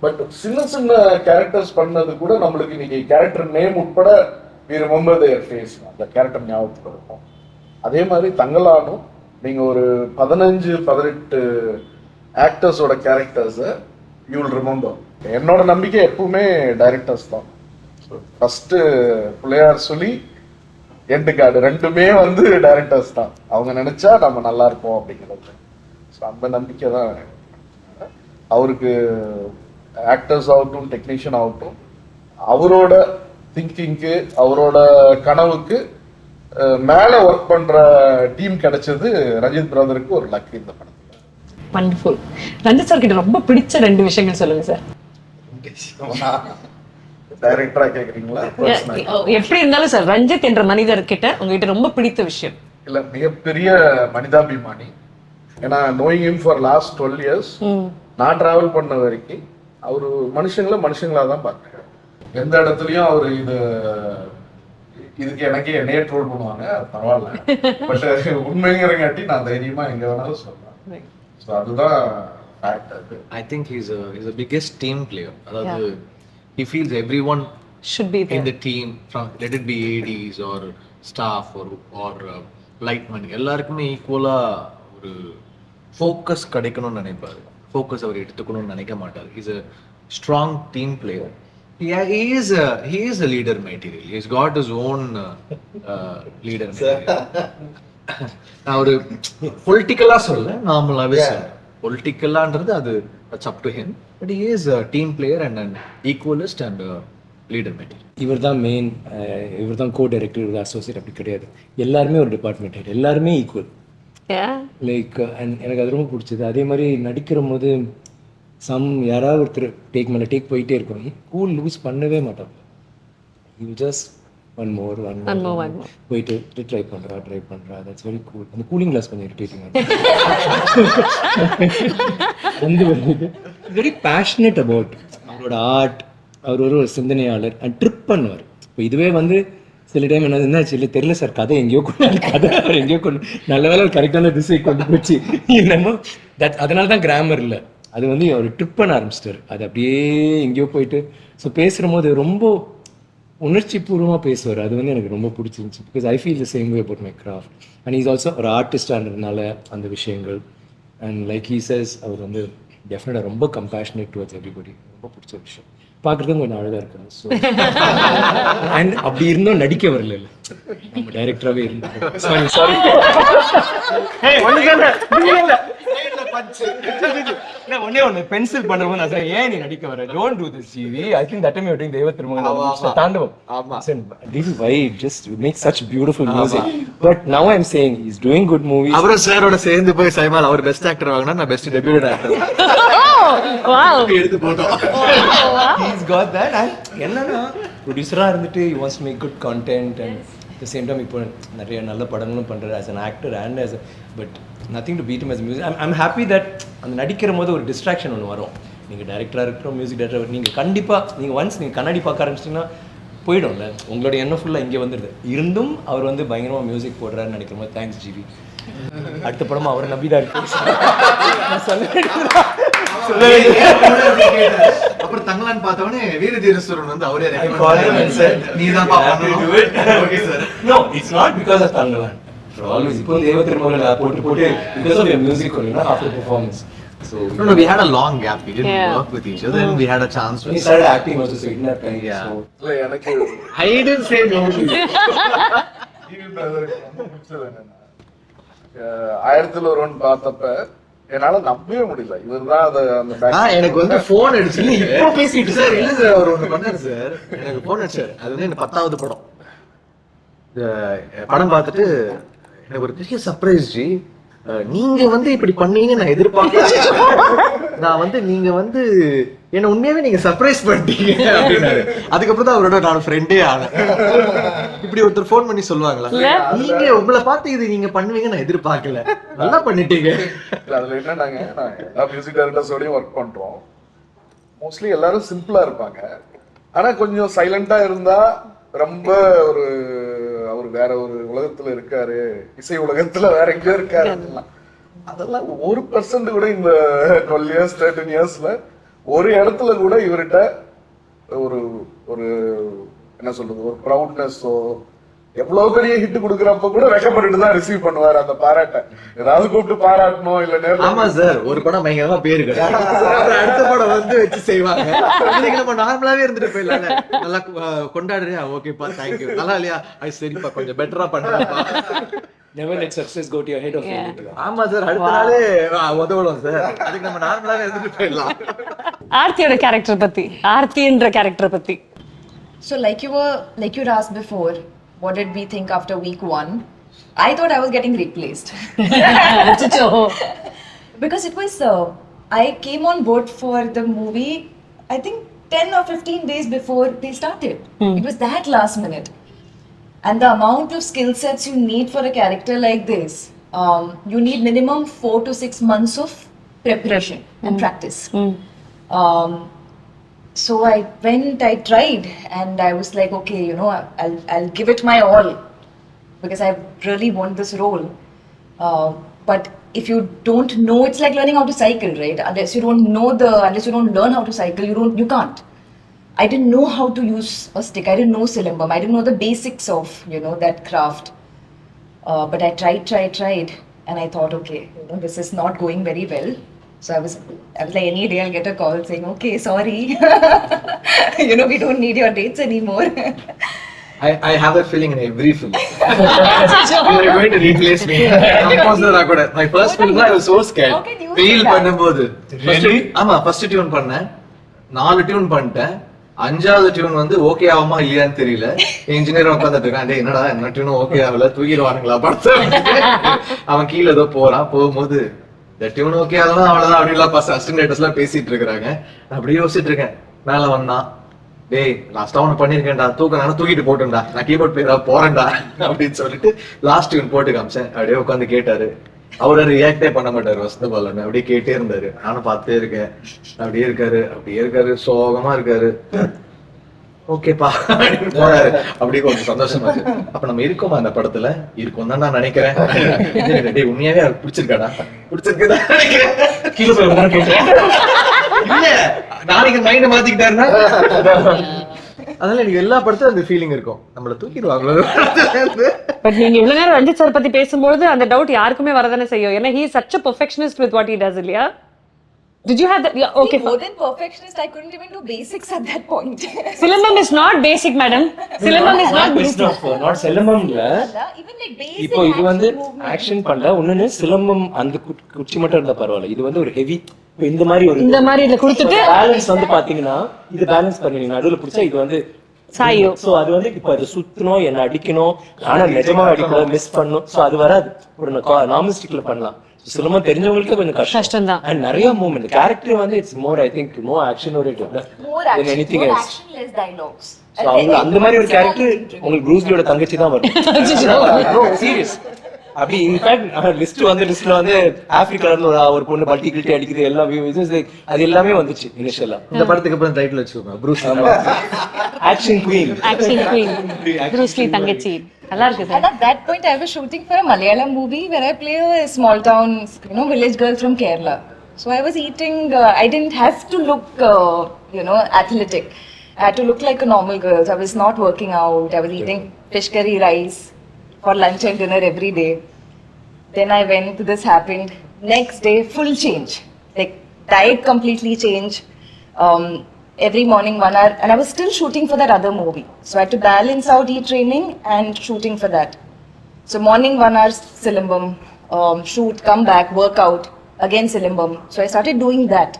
But சின்ன சின்ன கேரக்டர்ஸ் பண்ணது கூட நம்மளுக்கு இன்னைக்கு கேரக்டர் நேம் உட்பட we remember their face, அந்த கேரக்டர் ஞாபகத்துக்கு இருக்கும். அதே மாதிரி தங்கலானும் நீங்க ஒரு 15-18 ஆக்டர்ஸோட கேரக்டர்ஸை யூ வில் ரிமெம்பர். என்னோட நம்பிக்கை எப்பவுமே டைரக்டர்ஸ் தான். ஃபர்ஸ்ட் பிள்ளையார் சொல்லி எண்டு கார்டு ரெண்டுமே வந்து டைரக்டர்ஸ் தான். அவங்க நினைச்சா நம்ம நல்லா இருப்போம் அப்படிங்கிறது. ஸோ அந்த நம்பிக்கை தான் அவருக்கு. ஆக்டர்ஸ் ஆகட்டும், டெக்னீஷியன் ஆகட்டும், அவரோட திங்கிங்க்கு, அவரோட கனவுக்கு மேல ஒர்க் பண்ற டீம் கிடைச்சது ரஞ்சித் பிரதருக்கு ஒரு லக் இந்த படத்துல. வண்டர்ஃபுல். ரஞ்சித் சார் கிட்ட ரொம்ப பிடிச்ச 2 விஷயங்கள் சொல்லுங்க சார். டைரக்டரா கேக்குறீங்களா? எப்படி இருந்தாலும் சார், ரஞ்சித் என்ற மனிதர் கிட்ட உங்ககிட்ட ரொம்ப பிடித்த விஷயம். இல்ல, மிகப்பெரிய மனிதாபிமானி. ஏன்னா knowing him for last 12 years நான் டிராவல் பண்ண வரைக்கும் அவரு மனுஷங்களா தான் பார்த்தேன். எந்த இடத்துலயும் அவரு இதுக்கு எனக்கே என்னைய ட்ரோல் பண்ணுவாங்க, பரவாயில்ல, பட் உண்மைங்கிறங்காட்டி நான் தைரியமா எங்க வேணாலும் சொல்றேன். ஸோ அதுதான் fact. I think he's a biggest team player. அதாவது he feels everyone should be there in the team, from let it be ADs or staff or light மணி எல்லாருக்குமே ஈக்குவலா ஒரு ஃபோக்கஸ் கிடைக்கணும்னு நினைப்பாரு. ஃபோக்கஸ் அவர் எடுத்துக்கணும்னு நினைக்க மாட்டார். Is a strong team player. Yeah, he is a leader material. He's got his own leader material. நான் ஒரு பொலிட்டிக்கலா சொல்ல, நார்மலாவே சொல்ல, பொலிட்டிக்கலான்றது அது that's up to him, but he is a team player and an equalist and a leader material. இவர் தான் main, இவர் தான் கோ டைரக்டர், இவர் அசோசியேட், அப்படி கிடையாது. எல்லாருமே ஒரு டிபார்ட்மெண்ட் ஹெட், எல்லாருமே ஈக்குவல். லைக் அண்ட் எனக்கு அது ரொம்ப பிடிச்சது. அதே மாதிரி நடிக்கிற போது யாராவது ஒருத்தர் டேக் மேலே டேக் போயிட்டே இருக்கும், கூல் லூஸ் பண்ணவே மாட்டோம். யூ ஜஸ்ட் ஒன் மோர் போயிட்டு ட்ரை பண்ணுறா தட்ஸ் வெரி கூல். அந்த கூலிங் கிளாஸ் கொஞ்சம் இரிட்டேட்டிங் வந்து வெரி பேஷனேட் அபவுட் அவரோட ஆர்ட். அவர் ஒரு சிந்தனையாளர் அண்ட் ட்ரிப் பண்ணுவார். இப்போ இதுவே வந்து சில டைம் என்னாச்சு இல்லை தெரியல சார், கதை எங்கேயோ கதை அவர் எங்கேயோ நல்ல வேலை கரெக்டான திசை கொண்டு போச்சு என்னமோ. அதனால தான் கிராமர் இல்லை, அது வந்து அவர் ட்ரிப் பண்ண ஆரம்பிச்சிட்டார். அது அப்படியே எங்கேயோ போயிட்டு ஸோ பேசுகிற போது ரொம்ப உணர்ச்சி பூர்வமாக பேசுவார். அது வந்து எனக்கு ரொம்ப பிடிச்சிருந்துச்சு. Because I feel the same way about my craft. And is also ஒரு ஆர்டிஸ்டானதுனால அந்த விஷயங்கள் அண்ட் லைக் ஹீ சேஸ் அவர் வந்து டெஃபினட்டாக ரொம்ப கம்பேஷனேட் டுவர்ட்ஸ் எவ்ரிபடி. ரொம்ப பிடிச்ச விஷயம். பார்க்குறதுக்கும் கொஞ்சம் அழகாக இருக்காங்க. ஸோ அண்ட் அப்படி இருந்தும் நடிக்க வரல, நம்ம டைரக்டராகவே இருந்தோம். சாரி ஒன்னு பென்சில் பண்றவங்க நான் சொல்றேன், ஏன் நீ நடிக்க வர? Don't do this GV. I think that time you doing Deiva Thirumagan தாண்டவம். ஆமா this is why it just make such beautiful music. But now I'm saying he's doing good movies. அவர சாரோட சேர்ந்து போய் சைமால் அவர் பெஸ்ட் ஆக்டர் வாங்கினா, நான் பெஸ்ட் டெபியூட் ஆக்டர் எடுத்து போட்டோம். He's got that. And என்னன்னா ப்ரொடியூசரா இருந்துட்டு he wants to make good content and at the same time இப்போ நிறைய நல்ல படங்களும் பண்றாரு as an actor and as a, but nothing to beat him as a music. I'm happy that அந்த நடிக்கிற போது ஒரு டிஸ்ட்ராக்ஷன் ஒன்று வரும். நீங்கள் டைரக்டராக இருக்கிறோம், மியூசிக் டைரக்டர், நீங்கள் கண்டிப்பாக நீங்கள் ஒன்ஸ் நீங்கள் கண்ணாடி பார்க்க ஆரம்பிச்சிட்டிங்கன்னா போயிடும்ல, உங்களோட எண்ணம் ஃபுல்லாக இங்கே வந்துடுது. இருந்தும் அவர் வந்து பயங்கரமாக மியூசிக் போடுறாருன்னு நினைக்கிற போது தேங்க்ஸ் ஜிவி. அடுத்த படமும் அவரை நம்பி தான் இருக்கு. அப்புறம் தங்கலான்னு பார்த்தவனே வீர தீரஸ்வரன் வந்து அவரே நீதான் No, it's not because of Tangalan. For always, இப்போ தேவ திருமகன் போட்டு because of your music only, not after performance. So no, we had a long gap. We didn't work with each other, and we had a chance. He started acting also, so in that time. Yeah. So எனக்கு I didn't say no. ஆயிரத்துல ஒருவன் பார்த்தப்ப என்னால நம்பவே முடியல, இவர்தான் அந்த எனக்கு வந்து போன் அடிச்சு இப்போ பேசிட்டு சார் இல்ல சார் அவர் ஒண்ணு பண்ணாரு சார், எனக்கு போன் அடிச்சாரு. அது வந்து எனக்கு 10வது படம். படம் பார்த்துட்டு எனக்கு ஒரு பெரிய சர்ப்ரைஸ் ஜி, நீங்க வந்து இப்படி பண்ணீங்க நான் எதிர்பார்க்கல. நான் வந்து நீங்க வந்து என்ன உண்மையாவே நீங்க சர்ப்ரைஸ் பண்ணிட்டீங்க அப்படின்னாரு. அதுக்கப்புறம் தான் அவரோட நான் ஃப்ரெண்டே ஆனேன். இப்படி ஒருத்தர் ஃபோன் பண்ணி சொல்லுவாங்களா, நீங்க உங்களை பார்த்து இது நீங்க பண்ணுவீங்க நான் எதிர்பார்க்கல, நல்லா பண்ணிட்டீங்க. அதுல என்னன்னாங்க, நான் எல்லா மியூசிக் டைரக்டர்ஸோடயும் ஒர்க் பண்றோம். மோஸ்ட்லி எல்லாரும் சிம்பிளா இருப்பாங்க, ஆனா கொஞ்சம் சைலண்டா இருந்தா ரொம்ப ஒரு அவர் வேற ஒரு உலகத்துல இருக்காரு, இசை உலகத்துல வேற எங்கேயோ இருக்காரு. அதெல்லாம் 1% கூட இந்த 12 years 13 yearsல ஒரு இடத்துல கூட இவர்கிட்ட ஒரு ஒரு என்ன சொல்றது ஒரு ப்ரௌட்னஸோ, எவ்வளவு பெரிய ஹிட் கொடுக்கறப்ப கூட வெக்கப்பட்டு தான் ரிசீவ் பண்ணுவாரு அந்த பாராட்ட. ஏதாவது கூப்பிட்டு பாராட்டணும் இல்ல நேர்ல. ஆமா சார், ஒரு படம் பயங்கரமா பேரு அடுத்த படம் வந்து வச்சு செய்வாங்க. நம்ம நார்மலாவே இருந்துட்டு போயிடலாம், நல்லா கொண்டாடுறியா, ஓகேப்பா தேங்க்யூ, நல்லா இல்லையா, அது சரிப்பா கொஞ்சம் பெட்டரா பண்றப்பா. never let success go to your head of it. ஆமா சார், அடுத்த நாளே உதவலாம் சார், அதுக்கு நம்ம நார்மலாவே இருந்துட்டு போயிடலாம். ஆர்த்தியோட கேரக்டர் பத்தி, ஆர்த்தின்ற கேரக்டர் பத்தி. So like you'd asked before, what did we think after week 1? I thought I was getting replaced. Because it was, I came on board for the movie, I think 10 or 15 days before they started. It was that last minute. And the amount of skill sets you need for a character like this, you need minimum 4 to 6 months of preparation and practice. So I went, I tried, and I was like, okay, you know, I'll give it my all because I really want this role. But if you don't know, it's like learning how to cycle, right? Unless you don't learn how to cycle, you can't. I didn't know how to use a stick. I didn't know Silimbam. I didn't know the basics of, you know, that craft. But I tried, and I thought, okay, this is not going very well. So I was like, any day I'll get a call saying, okay, sorry, we don't need your dates anymore. I have that feeling in every film. You're going to replace me. My first film, I was so scared. How can you Feel say that? பண்ணும்போது first tune பண்ணேன், 4 tune பண்ணிட்டேன். 5வது tune வந்து okay ஆகுமா இல்லையான்னு தெரியல. Engineer உட்காந்துட்டு இருக்கான், டேய் என்னடா என்ன டியூனும் ஓகே ஆகல, தூக்கிடுவானுங்களா படத்தை. அவன் கீழே ஏதோ போகும்போது இந்த டியூன் ஓகே ஆகலாம் அவ்வளவுதான் அப்படின்லாம் அசிஸ்டன்ட் டைரக்டர்ஸ் எல்லாம் பேசிட்டு இருக்காங்க. நான் அப்படியே யோசிச்சுட்டு இருக்கேன். மேல வந்தான், டேய் லாஸ்டா ஒண்ணு பண்ணிருக்கேன்டா, தூக்கிட்டு போட்டேன்டா, நான் கீபோர்ட் பிளேயரா போறேன்டா அப்படின்னு சொல்லிட்டு லாஸ்ட் டியூன் போட்டு காமிச்சேன். அப்படியே உட்காந்து கேட்டாரு. அவரை ரியாக்டே பண்ண மாட்டாரு வசந்த பாலன், அப்படியே கேட்டே இருந்தாரு. நானும் பார்த்தே இருக்கேன். அப்படியே இருக்காரு சோகமா இருக்காரு. ஓகேப்பா அப்படின்னு போறாரு. அப்படியே கொஞ்சம் சந்தோஷமா இருக்கு. அப்ப நம்ம இருக்கோமா அந்த படத்துல? இருக்கும் தான் நான் நினைக்கிறேன். டேய் உண்மையாவே அவருக்கு பிடிச்சிருக்குதா நினைக்கிறேன். கீழே போய் கேட்டேன். இல்ல நாளைக்கு மைண்ட மாத்திக்கிட்டாருன்னா அதனால எனக்கு எல்லா படத்துல அந்த ஃபீலிங் இருக்கும், நம்மள தூக்கிடுவாங்களோ. பட் நீங்க இவ்வளவு நேரம் ரஞ்சித் சார் பத்தி பேசும்போது அந்த டவுட் யாருக்குமே வரதானே செய்யும். ஏன்னா he is such a perfectionist with what he does, இல்லையா? Did you have that? Yeah, okay. More than perfectionist, I couldn't even do basics at that point. Silambam is not basic, madam. Silambam is not basic. not சிலம்பம்ல Even like basic. இப்போ இது வந்து action பண்ணல, ஒண்ணுன்னு சிலம்பம் அந்த குச்சி மட்டும் இருந்தா பரவாயில்ல. இது வந்து ஒரு ஹெவி, இந்த மாதிரி இதுல கொடுத்துட்டு பேலன்ஸ் வந்து பாத்தீங்கன்னா இது பேலன்ஸ் பண்ணி நடுவுல பிடிச்சா இது வந்து சாயும். சோ அது வந்து இப்ப அது சுத்தணும், என்ன அடிக்கணும், ஆனா நிஜமா அடிக்கணும், மிஸ் பண்ணணும். சோ அது வராது. ஒரு நார்மல் ஸ்டிக்ல பண்ணலாம். சிலம்பம் தெரிஞ்சவங்களுக்கு கொஞ்சம் கஷ்டம் தான். அண்ட் நிறைய மூவ்மெண்ட் கேரக்டர் வந்து it's more, I think more action oriented than anything else. Action less dialogues. So அவங்க அந்த மாதிரி ஒரு கேரக்டர் உங்களுக்கு ப்ரூஸ்லியோட தங்கச்சி தான் வரும். சீரியஸ். அப்படி இன்ஃபேக்ட் லிஸ்ட்ல வந்து ஆப்பிரிக்கால இருந்து ஒரு பொண்ணு பல்டி கில்ட்டி அடிக்குது, எல்லா அது எல்லாமே வந்துச்சு இனிஷியலா. இந்த படத்துக்கு அப்புறம் டைட்டில் வச்சுக்கோங்க, ப்ரூஸ் ஆக்ஷன் குவீன். ப்ரூஸ் லீ தங்கச்சி. நல்லா இருக்கு sir. And at that point, I was shooting for a Malayalam movie where I play a small town, village girl from Kerala. So I was eating. I didn't have to look, athletic. I had to look like a normal girl. So I was not working out. I was eating fish curry rice for lunch and dinner every day. Then I went. This happened. Next day, full change. Like diet completely changed. Every morning 1 hour, and I was still shooting for that other movie. So I had to balance out training and shooting for that. So morning 1 hour Silambam, shoot, come back, workout, again Silambam. So I started doing that.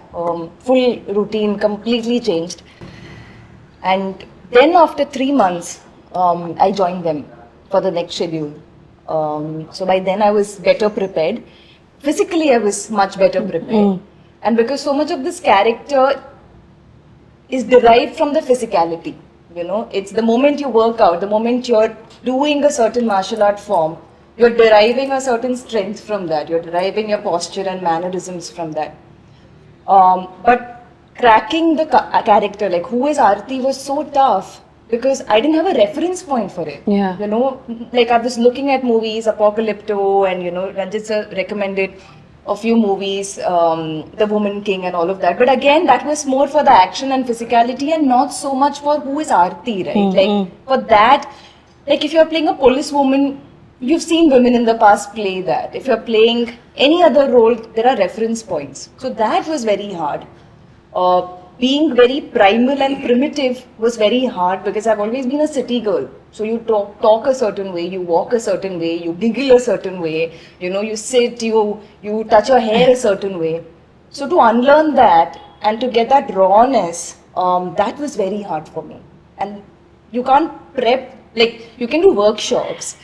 Full routine completely changed. And then after 3 months, I joined them for the next schedule. So by then I was better prepared. Physically I was much better prepared. And because so much of this character is derived from the physicality, it's the moment you work out, the moment you're doing a certain martial art form, you're deriving a certain strength from that, you're deriving your posture and mannerisms from that. But cracking the character, like who is Aarti, was so tough because I didn't have a reference point for it. Yeah. Like I was looking at movies, Apocalypto, and Ranjit sir recommended a few movies, The Woman King and all of that. But again, that was more for the action and physicality and not so much for who is Aarti, right? Like for that, like if you're playing a police woman, you've seen women in the past play that. If you're playing any other role, there are reference points. So that was very hard. Being very primal and primitive was very hard because I've always been a city girl. So you talk a certain way, you walk a certain way, you giggle a certain way, you sit, you touch your hair a certain way. So to unlearn that and to get that rawness, that was very hard for me. And you can't prep, like you can do workshops,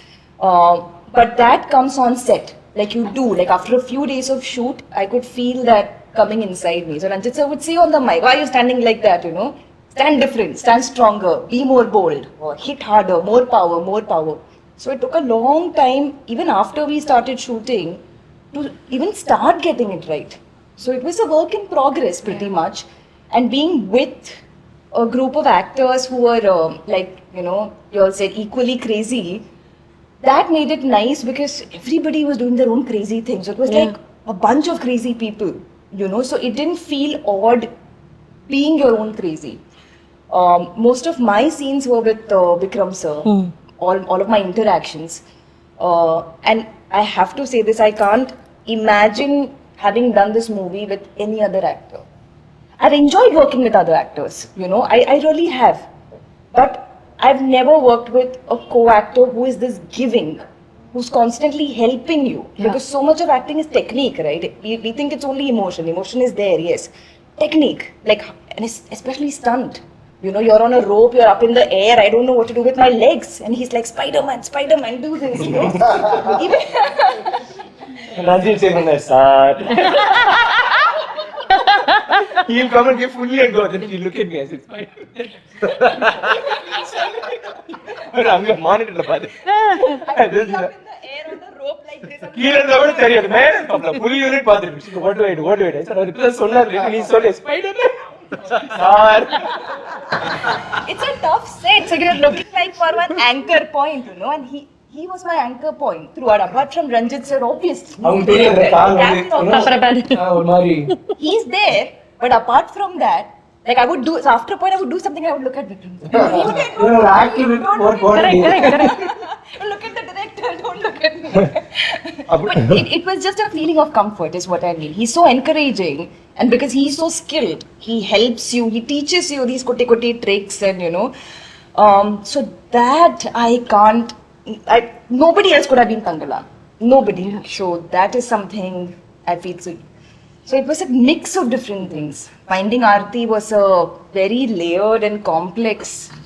but that comes on set. Like you do, like after a few days of shoot, I could feel that coming inside me. So Ranjit sir would say on the mic, why are you standing like that, Stand different, stand stronger, be more bold, or hit harder, more power. So it took a long time, even after we started shooting, to even start getting it right. So it was a work in progress pretty much. And being with a group of actors who were you all said equally crazy, that made it nice because everybody was doing their own crazy things. So it was like a bunch of crazy people, so it didn't feel odd being your own crazy. Most of my scenes were with Vikram sir, all of my interactions. And I have to say this, I can't imagine having done this movie with any other actor. I've enjoyed working with other actors, you know, I really have. But I've never worked with a co-actor who is this giving, who's constantly helping you. Because so much of acting is technique, right? We think it's only emotion. Emotion is there, yes. Technique, like, and especially stunt. You know, you're on a rope, you're up in the air, I don't know what to do with my legs. And he's like, Spider-Man, do this, you know? Even Ranjit say that, sir. He'll come and get fully and go. Then he'll look at me as it's fine. அங்க மானிட்டர்ல பாரு. up in the air on the rope like this. கீழ இருந்தா கூட தெரியாது. மேல இருப்பாப்ல. புல் unit பாத்துட்டு. What do I do? Sir அதுக்கு சொன்னாரு. நீ சொல்லு Spiderman. Sir. It's a tough set. So you're looking like for one anchor point, you know, and he was my anchor point throughout. Apart from Ranjit sir, obviously. அவங்க தெரியாத கால் வந்து ஒரு மாதிரி. He's there, but apart from that, like I would do, so after a point I would do something, I would look at Vikram. Look at the director, don't look at me. But it was just a feeling of comfort is what I mean. He's so encouraging, and because he's so skilled, he helps you, he teaches you these kotti tricks, and you know, so that nobody else could have been Tangala. Nobody. So that is something I feel so it was a mix of different things. Finding Aarti was a very layered and complex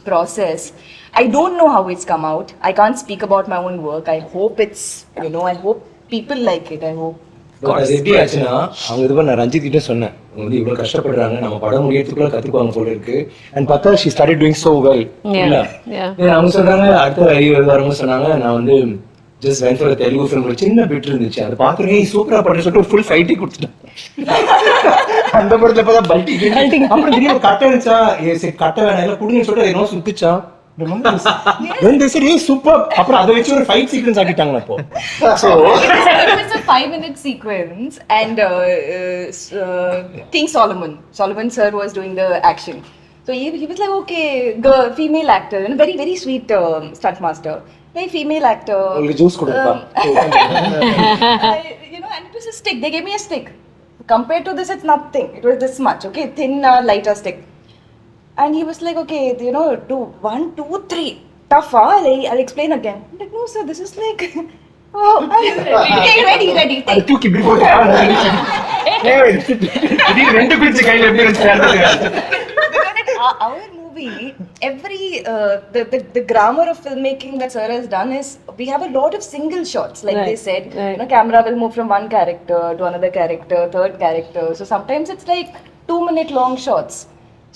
process. I don't know how it's come out. I can't speak about my own work. I hope it's, you know, I hope people like it. I hope. அது எப்படி ஆச்சுன்னா அவங்க இது நான் ரஞ்சித் கிட்ட சொன்னேன் அவங்க வந்து இவ்வளவு கஷ்டப்படுறாங்க நம்ம படம் முடியறதுக்குள்ள கத்துக்குவாங்க போல இருக்கு அண்ட் பார்த்தா she started doing so well இல்ல அவங்க சொல்றாங்க அடுத்த வரும்போது சொன்னாங்க நான் வந்து just went for Telugu film ஒரு சின்ன பிட் இருந்துச்சு அதை பார்த்துட்டு சூப்பரா பண்ணி சொல்லிட்டு ஒரு ஃபுல் ஃபைட்டே கொடுத்துட்டேன் அந்த படத்துல பார்த்தா பல்டி அப்புறம் திடீர்னு கட்ட இருந்துச்சா சரி கட்ட வேணாம் இல்லை புடுங்கன்னு சொல்லிட்டு என்ன சுத்துச்சா சூப்பர் அப்புறம் அதை வச்சு ஒரு ஃபைட் சீக்வென்ஸ் ஆக்கிட்டாங்க அப்போ So it was a 5-minute sequence, and King Solomon sir was doing the action. So he was like, okay, the female actor, and very very sweet stunt master, very female actor. உங்களுக்கு juice கொடுப்பா You know, and it was a stick. They gave me a stick. Compared to this, it's nothing. It was this much, okay, thin, lighter stick. And he was like, okay, you know, do 1, 2, 3. Tough, I'll explain again. I'm like, no, sir, this is like, oh, okay, ready. அது தூக்கி இப்படி போட்டு ரெண்டு பிடிச்ச கையில எப்படி வச்சு Our movie, every the grammar of filmmaking that sir has done is we have a lot of single shots, like they said. You know, camera will move from one character to another character, third character. So sometimes it's like 2-minute long shots.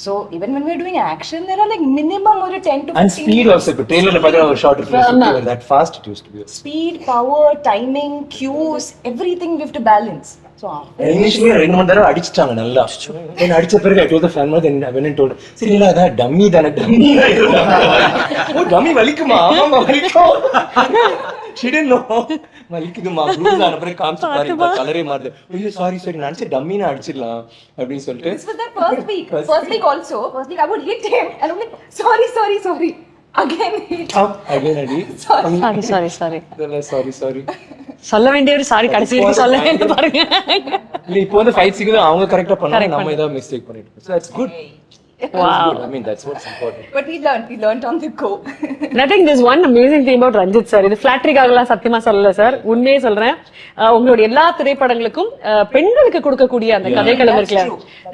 So even when we're doing action, there are like minimum or 10 to 15 and speed also. But trailer பார்த்தா ஒரு shot reflex that fast it used to be. Speed, power, timing, cues, everything we have to balance. So initially 2 மணி நேரம் அடிச்சிட்டாங்க நல்லா என்ன அடிச்ச பிறகு I told the fan then I went and told சரி இல்ல அத டம்மி தான டம்மி ஓ டம்மி வலிக்குமா ஆமா வலிக்கும் she didn't know வலிக்குதுமா ப்ளூஸ் ஆன பிறகு காமிச்சு பாருங்க கலரே மாறுது ஐயோ சாரி நான் நினைச்சேன் டம்மினா அடிச்சிடலாம் அப்படின்னு சொல்லிட்டு this was that first week also I would hit him and I'm like sorry again hit again adi sorry சொல்ல வேண்டிய ஒரு சாரி கடைசி வரைக்கும் சொல்ல வேண்டிய பாருங்க இல்ல இப்போ வந்து ஃபைட் சீக்வென்ஸ் அவங்க கரெக்ட்டா பண்ணாங்க நம்ம ஏதோ மிஸ்டேக் பண்ணிட்டோம் so that's good. Wow. I mean that's what's important. But we learned on the go. I think there's one amazing thing about Ranjit sir. இது ஃபிளாட்டரிக்காகலாம் சத்தியமா சொல்லல சார், உண்மையே சொல்றேன். உங்களுடைய எல்லா திரைப்படங்களுக்கும் பெண்களுக்கு கொடுக்கக்கூடிய அந்த கதைக்களம் இருக்குல்ல,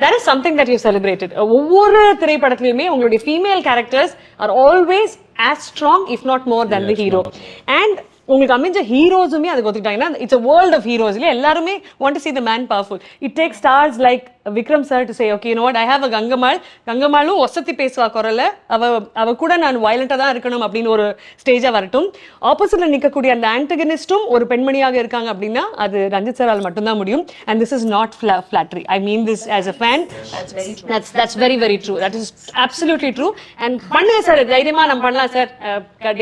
that is something that you celebrated. ஒவ்வொரு திரைப்படத்திலுமே உங்களுடைய female characters are always as strong if not more than the hero. And உங்களுக்கு அமைஞ்ச ஹீரோஸுமே அதுக்கு ஒத்துக்கிட்டாங்கன்னா it's a world of heroes இல்ல, எல்லாருமே want to see the man powerful. It takes stars like Vikram sir to say, okay, you know what, I have a கங்கம்மாளும் ஒசத்தி பேசுவா குரல்ல அவ கூட நான் வயலண்டா தான் இருக்கணும் அப்படின்னு ஒரு ஸ்டேஜா வரட்டும். ஆப்போசிட்ல நிக்கக்கூடிய அந்த ஆன்டகனிஸ்டும் ஒரு பெண்மணியாக இருக்காங்க அப்படின்னா அது ரஞ்சித் சாரால் மட்டும்தான் முடியும். And this is not flattery. I mean this as a fan. That's very very true. That is absolutely true. And பண்ணுங்க சார், தைரியமா நம்ம பண்ணலாம் சார்.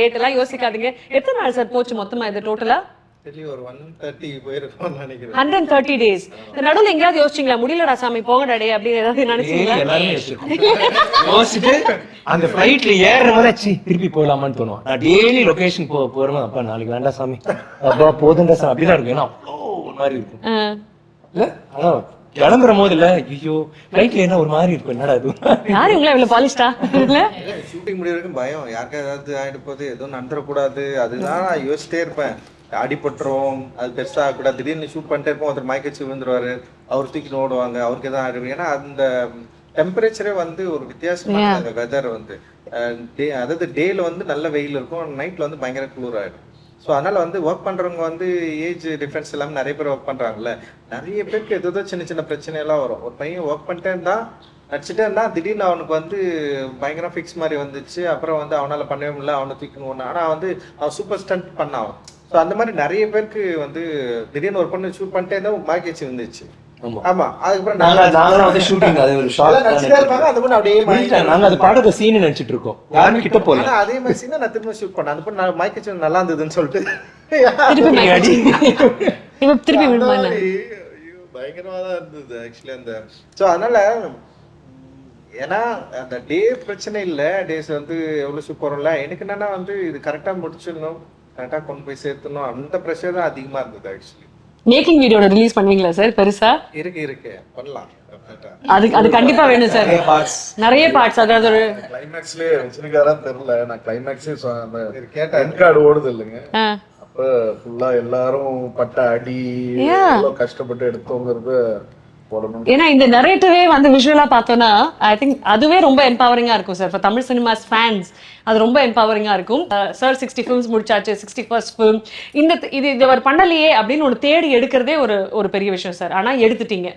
டேட் எல்லாம் யோசிக்காதீங்க. எத்தனை நாள் சார் போச்சு மொத்தமா இது டோட்டலா? ஒரு 130 போயிருக்கோம்னு நினைக்கிறேன். 130 days. நடுவுல எங்கேயாவது யோசிச்சீங்களா முடியலடா சாமி போங்கடா டே அப்படி ஏதாவது நினைச்சீங்களா? எல்லாருமே யோசிச்சுட்டு அந்த ஃபிளைட்ல ஏறுற மாதிரி ச்சீ திருப்பி போலாமான்னு தோணும். நான் டெய்லி லொகேஷன் போறேன், அப்பா நாளைக்கு வேண்டாம் சாமி, அப்பா போதுண்டா சாமி அப்படிதான் இருக்கும். ஏன்னா அவ்வளோ ஒரு மாதிரி இருக்கும் இல்ல. ஆனா கிளம்புற போது இல்ல ஐயோ ஃபிளைட்ல என்ன ஒரு மாதிரி இருக்கும், என்னடா இது யாரு இவங்களா இவ்வளவு பாலிஷ்டா இல்ல? ஷூட்டிங் முடிய வரைக்கும் பயம், யாருக்கா ஏதாவது ஆயிட்டு போகுது, எதுவும் நடந்துடக்கூடாது, அதுதான் நான் யோசிச்சிட்டே இருப்பேன். அடிபட்டுரும், அது பெருசா ஆகக்கூடாது. திடீர்னு ஷூட் பண்ணிட்டே இருப்போம், ஒருத்தர் மயக்கச்சு விழுந்துருவாரு, அவர் தூக்கி ஓடுவாங்க, அவருக்கு எதாவது ஆயிடும். ஏன்னா அந்த டெம்பரேச்சரே வந்து ஒரு வித்தியாசமான வெதர் வந்து அதாவது டேல வந்து நல்ல வெயில் இருக்கும், நைட்ல வந்து பயங்கர குளிர் ஆயிடும். ஸோ அதனால வந்து ஒர்க் பண்றவங்க வந்து ஏஜ் டிஃபரன்ஸ் இல்லாமல் நிறைய பேர் ஒர்க் பண்றாங்கல்ல, நிறைய பேருக்கு ஏதோ சின்ன சின்ன பிரச்சனை எல்லாம் வரும். ஒரு பையன் ஒர்க் பண்ணிட்டே இருந்தா நடிச்சுட்டே இருந்தா திடீர்னு அவனுக்கு வந்து பயங்கரம் ஃபிக்ஸ் மாதிரி வந்துச்சு, அப்புறம் வந்து அவனால பண்ணவே முடியல, அவனை தூக்கணும். ஆனா வந்து அவன் சூப்பர் ஸ்டண்ட் பண்ணான். ஸோ அந்த மாதிரி நிறைய பேருக்கு வந்து திடீர்னு ஒரு பொண்ணு ஷூட் பண்ணிட்டே இருந்தா மார்க்கெச்சு வந்துச்சு. ஆமா, அதுக்கப்புறம் நாங்க வந்து ஷூட்டிங் அது ஒரு ஷார்ட் இருப்பாங்க, அந்த பொண்ணு அப்படியே நாங்க அது படத்தை சீன் நினைச்சிட்டு இருக்கோம், யாருமே கிட்ட போல. ஆனா அதே மாதிரி சீனை நான் திரும்ப ஷூட் பண்ணேன். அந்த பொண்ணு நான் மாய்க்கச்சு நல்லா இருந்ததுன்னு சொல்லிட்டு திருப்பி விடுமா? பயங்கரமா தான் இருந்தது ஆக்சுவலி அந்த. ஸோ அதனால ஏன்னா அந்த டே பிரச்சனை இல்லை, டேஸ் வந்து எவ்வளோ சூப்பர்ல. எனக்கு என்னன்னா வந்து இது கரெக்டா முடிச்சிடணும், கரெக்டா கொண்டு போய் சேர்த்தணும், அந்த ப்ரெஷர் தான் அதிகமா இருந்தது ஆக்சுவலி. மேக்கிங் வீடியோட ரிலீஸ் பண்ணுவீங்களா சார்? பெருசா இருக்கு பண்ணலாம். அது கண்டிப்பா வேணும் சார், நிறைய பார்ட்ஸ். அதாவது ஒரு கிளைமேக்ஸ்லயே வச்சிருக்காரான்னு தெரியல, நான் கிளைமேக்ஸே கேட்டேன் கார்டு ஓடுது இல்லைங்க, அப்ப ஃபுல்லா எல்லாரும் பட்ட அடி எவ்வளவு கஷ்டப்பட்டு எடுத்தோங்கிறது போடணும். ஏன்னா இந்த நரேட்டிவே வந்து விஷுவலா பார்த்தோம்னா ஐ திங்க் அதுவே ரொம்ப எம்பவரிங்கா இருக்கும் sir. For Tamil cinemas fans அது ரொம்ப எம்பவரிங்கா இருக்கும். சார் 60 ஃபிலிம்ஸ் முடிச்சாச்சு, 61st ஃபிலிம். இது அவர் பண்ணலையே அப்படின்னு ஒரு தேடி எடுக்கிறதே ஒரு பெரிய விஷயம் சார். ஆனா எடுத்துட்டீங்க,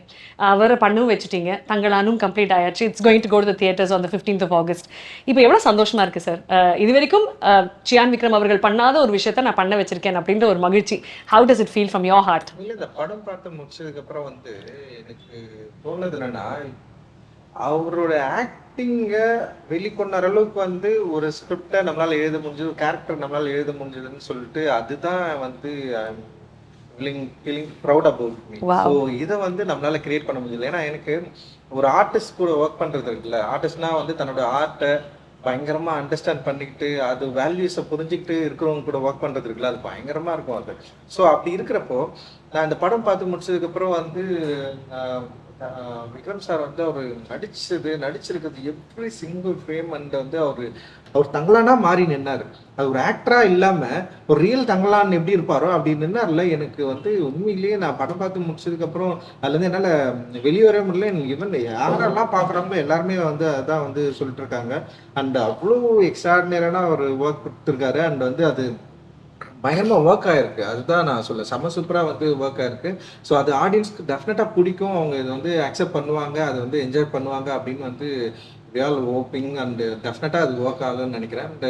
அவரை பண்ணவும் வச்சுட்டீங்க, தங்களானும் கம்ப்ளீட் ஆயாச்சு. It's going to go to the theatres on the 15th of August. இப்போ எவ்வளவு சந்தோஷமா இருக்கு சார். இது வரைக்கும் சியான் விக்ரம் அவர்கள் பண்ணாத ஒரு விஷயத்த நான் பண்ண வச்சிருக்கேன் அப்படின்ற ஒரு மகிழ்ச்சி. How does it feel from your heart? இல்ல, இந்த படம் பார்த்து முடிச்சதுக்கு அப்புறம் வந்து எனக்கு தோணுது என்னன்னா, அவரோட ஆக்டிங்க வெளிக்கொண்டார அளவுக்கு வந்து ஒரு ஸ்கிரிப்டை நம்மளால எழுத முடிஞ்சது, ஒரு கேரக்டர் நம்மளால எழுத முடிஞ்சதுன்னு சொல்லிட்டு அதுதான் வந்து feeling proud about me. So இதை வந்து நம்மளால கிரியேட் பண்ண முடியல. ஏன்னா எனக்கு ஒரு ஆர்டிஸ்ட் கூட ஒர்க் பண்றது இருக்குல்ல, ஆர்டிஸ்ட்னா வந்து தன்னோட ஆர்ட்டை பயங்கரமா அண்டர்ஸ்டாண்ட் பண்ணிக்கிட்டு அது வேல்யூஸை புரிஞ்சுக்கிட்டு இருக்கிறவங்க கூட ஒர்க் பண்றது இருக்குல்ல, அது பயங்கரமா இருக்கும் அது. ஸோ அப்படி இருக்கிறப்போ நான் இந்த படம் பார்த்து முடிச்சதுக்கு அப்புறம் வந்து விக்ரம் சார் வந்து அவர் நடிச்சிருக்கிறது எவ்ரி சிங்கிள் ஃப்ரேம் அண்ட் வந்து அவர் தங்கலானா மாறி நின்னாரு. அது ஒரு ஆக்டரா இல்லாம ஒரு ரியல் தங்கலான் எப்படி இருப்பாரோ அப்படி நின்னார்ல. எனக்கு வந்து உண்மையிலேயே நான் படம் பார்த்து முடிச்சதுக்கு அப்புறம் அதுல இருந்து என்னால வெளியே வரவே முடியல. எனக்கு ஈவன் யாரெல்லாம் பாக்குறாங்களோ எல்லாருமே வந்து அதான் வந்து சொல்லிட்டு இருக்காங்க. அண்ட் அவ்வளோ எக்ஸ்ட்ராடினரியான ஒரு ஒர்க் கொடுத்துருக்காரு. அண்ட் வந்து அது பயங்கரமா ஒர்க் ஆயிருக்கு, அதுதான் நான் சொல்ல, செம்ம சூப்பரா வந்து ஒர்க் ஆயிருக்கு. ஸோ அது ஆடியன்ஸ்க்கு டெஃபினட்டா பிடிக்கும், அவங்க இதை வந்து அக்செப்ட் பண்ணுவாங்க, அதை வந்து என்ஜாய் பண்ணுவாங்க அப்படின்னு வந்து ரியல் ஹோப்பிங். அண்ட் டெஃபினட்டா அது ஒர்க் ஆகுதுன்னு நினைக்கிறேன். அண்ட்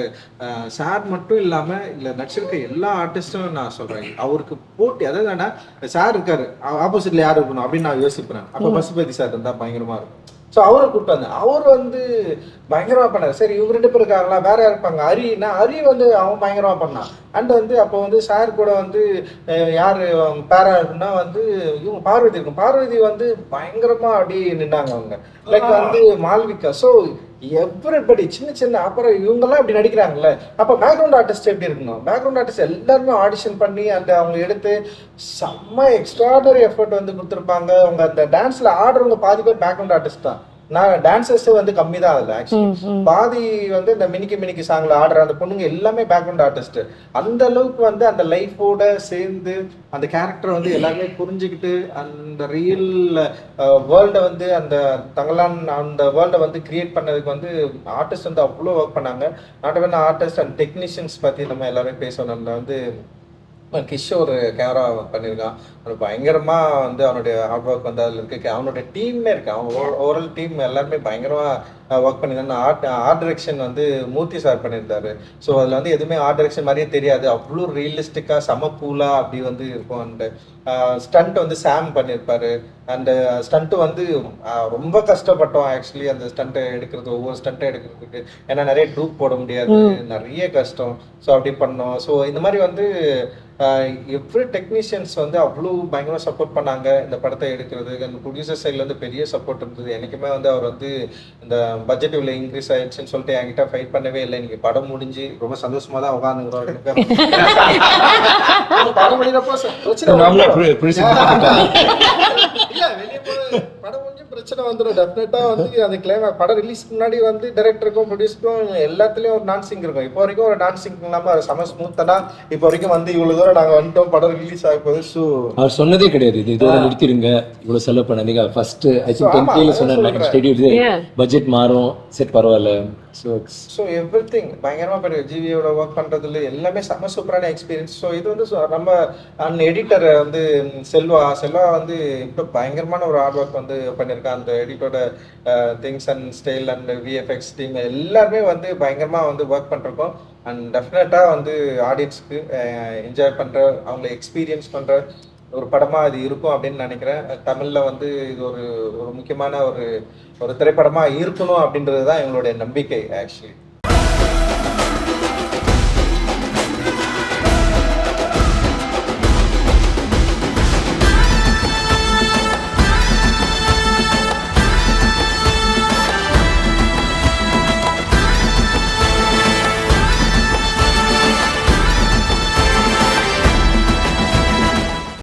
சார் மட்டும் இல்லாம இல்ல நடிச்சிருக்க எல்லா ஆர்டிஸ்டும் நான் சொல்றேன், அவருக்கு போட்டி. அதாவது சார் இருக்காரு, ஆப்போசிட்ல யார் இருக்கணும் அப்படின்னு நான் யோசிப்பேன். அப்ப பசுபதி சார் இருந்தா பயங்கரமா இருக்கும். ஸோ அவரை கூப்பிட்டாங்க, அவர் வந்து பயங்கரமா பண்ணாரு. சரி இவங்க 2 பேர் இருக்காங்களா, வேற இருப்பாங்க ஹரி வந்து அவன் பயங்கரமா பண்ணான். அண்ட் வந்து அப்போ வந்து சார் கூட வந்து யாரு பேரா இருக்குன்னா வந்து இவங்க பார்வதி இருக்கும். பார்வதி வந்து பயங்கரமா அப்படி நின்னாங்க அவங்க, லைக் வந்து மால்விகா. ஸோ எவ்ரிபடி சின்ன அப்புறம் இவங்கெல்லாம் இப்படி நடிக்கிறாங்கல்ல, அப்போ பேக்ரவுண்ட் ஆர்டிஸ்ட் எப்படி இருக்கணும்? பேக்ரவுண்ட் ஆர்டிஸ்ட் எல்லாருமே ஆடிஷன் பண்ணி அந்த அவங்க எடுத்து செம்ம எக்ஸ்ட்ராடனரி எஃபர்ட் வந்து கொடுத்துருப்பாங்க. அவங்க அந்த டான்ஸ்ல ஆடுறவங்க பாதி பேர் பேக்ரவுண்ட் ஆர்டிஸ்ட் தான். நான் டான்சர்ஸ் வந்து கம்மி தான் அதுல ஆக்சுவலி. பாதி வந்து இந்த மினிக்கி சாங்ல ஆடுற அந்த பொண்ணுங்க எல்லாமே பேக்ரவுண்ட் ஆர்டிஸ்ட். அந்த அளவுக்கு வந்து அந்த லைஃபோட சேர்ந்து அந்த கேரக்டர் வந்து எல்லாருமே புரிஞ்சுக்கிட்டு அந்த ரியல் வேர்ல்டை வந்து அந்த தங்கலான் அந்த வேர்ல்டை வந்து கிரியேட் பண்ணதுக்கு வந்து ஆர்டிஸ்ட் வந்து அவ்வளோ ஒர்க் பண்ணாங்க. Not only artist and technicians பத்தி நம்ம எல்லாரும் பேசணும். நம்ம வந்து கிஷோர் கேமரா பண்ணியிருக்கான், அவனுக்கு பயங்கரமா வந்து அவனுடைய ஹார்ட் ஒர்க் வந்து அதில் இருக்கு. அவனுடைய டீமே இருக்கு, அவன் ஓவரால் டீம் எல்லாருமே பயங்கரமா ஒர்க் பண்ணியிருந்தாங்க. ஆர்ட் டைரக்ஷன் வந்து மூர்த்தி சார் பண்ணியிருந்தாரு. ஸோ அதில் வந்து எதுவுமே ஆர்ட் டைரக்ஷன் மாதிரியே தெரியாது, அவ்வளோ ரியலிஸ்டிக்கா சமப்பூலா அப்படி வந்து இருக்கும். அண்ட் ஸ்டண்ட் வந்து சாம் பண்ணியிருப்பாரு. அண்ட் ஸ்டண்ட்டு வந்து ரொம்ப கஷ்டப்பட்டோம் ஆக்சுவலி அந்த ஸ்டண்ட்டை எடுக்கிறது, ஒவ்வொரு ஸ்டண்ட்டை எடுக்கிறதுக்கு. ஏன்னா நிறைய டூப் போட முடியாது, நிறைய கஷ்டம். ஸோ அப்படி பண்ணோம். ஸோ இந்த மாதிரி வந்து எவ்ரி டெக்னீஷியன்ஸ் வந்து அவ்வளோ பயங்கரமாக சப்போர்ட் பண்ணாங்க இந்த படத்தை எடுக்கிறது. அந்த ப்ரொடியூசர் சைட்லேருந்து பெரிய சப்போர்ட் இருந்தது. எனக்குமே வந்து அவர் வந்து இந்த பட்ஜெட் இவ்வளோ இன்க்ரீஸ் ஆயிடுச்சுன்னு சொல்லிட்டு என்கிட்ட ஃபைட் பண்ணவே இல்லை. இன்னைக்கு படம் முடிஞ்சு ரொம்ப சந்தோஷமா தான் உட்காந்துங்கிறோம். படம் முடிகிறப்போ இல்ல வெளியே போய் படம் முடிஞ்சு பிரச்சனை வந்துடும். டெஃபினட்டா வந்து அந்த கிளைம் படம் ரிலீஸ்க்கு முன்னாடி வந்து டைரக்டருக்கும் ப்ரொடியூசருக்கும் எல்லாத்துலயும் ஒரு நான் சிங் இருக்கும். இப்போ வரைக்கும் ஒரு நான் சிங் இல்லாம செம ஸ்மூத்தனா இப்போ வரைக்கும் வந்து இவ்வளவு தூரம் நாங்க வந்துட்டோம், படம் ரிலீஸ் ஆக போகுது. ஸோ அவர் சொன்னதே கிடையாது இது இதோட நிறுத்திடுங்க, இவ்வளவு செலவு பண்ணாதீங்க. ஃபர்ஸ்ட் ஐ திங்க் 10K சொன்னார் ஸ்டேடியம் பட்ஜெட் மாறும், செட் பரவாயில்ல. ஸோ எவ்ரிதிங் பயங்கரமா பண்ணுங்க. ஜிவியோட ஒர்க் பண்றதுல எல்லாமே செம சூப்பரான எக்ஸ்பீரியன்ஸ். ஸோ இது வந்து நம்ம எடிட்டர் வந்து செல்வா வந்து இப்போ பயங்கரமான ஒரு ஹார்ட் ஒர்க் வந்து பண்ணியிருக்கான். அந்த எடிட்டரோட things and style and VFX team எல்லாருமே வந்து பயங்கரமா வந்து ஒர்க் பண்ணிருக்கோம். அண்ட் டெஃபினட்டாக வந்து ஆடியன்ஸ்க்கு என்ஜாய் பண்ற, அவங்களை எக்ஸ்பீரியன்ஸ் பண்ற ஒரு படமா இது இருக்கும் அப்படின்னு நினைக்கிறேன். தமிழ்ல வந்து இது ஒரு முக்கியமான ஒரு திரைப்படமா இருக்கணும் அப்படின்றது தான் எங்களுடைய நம்பிக்கை ஆக்சுவலி.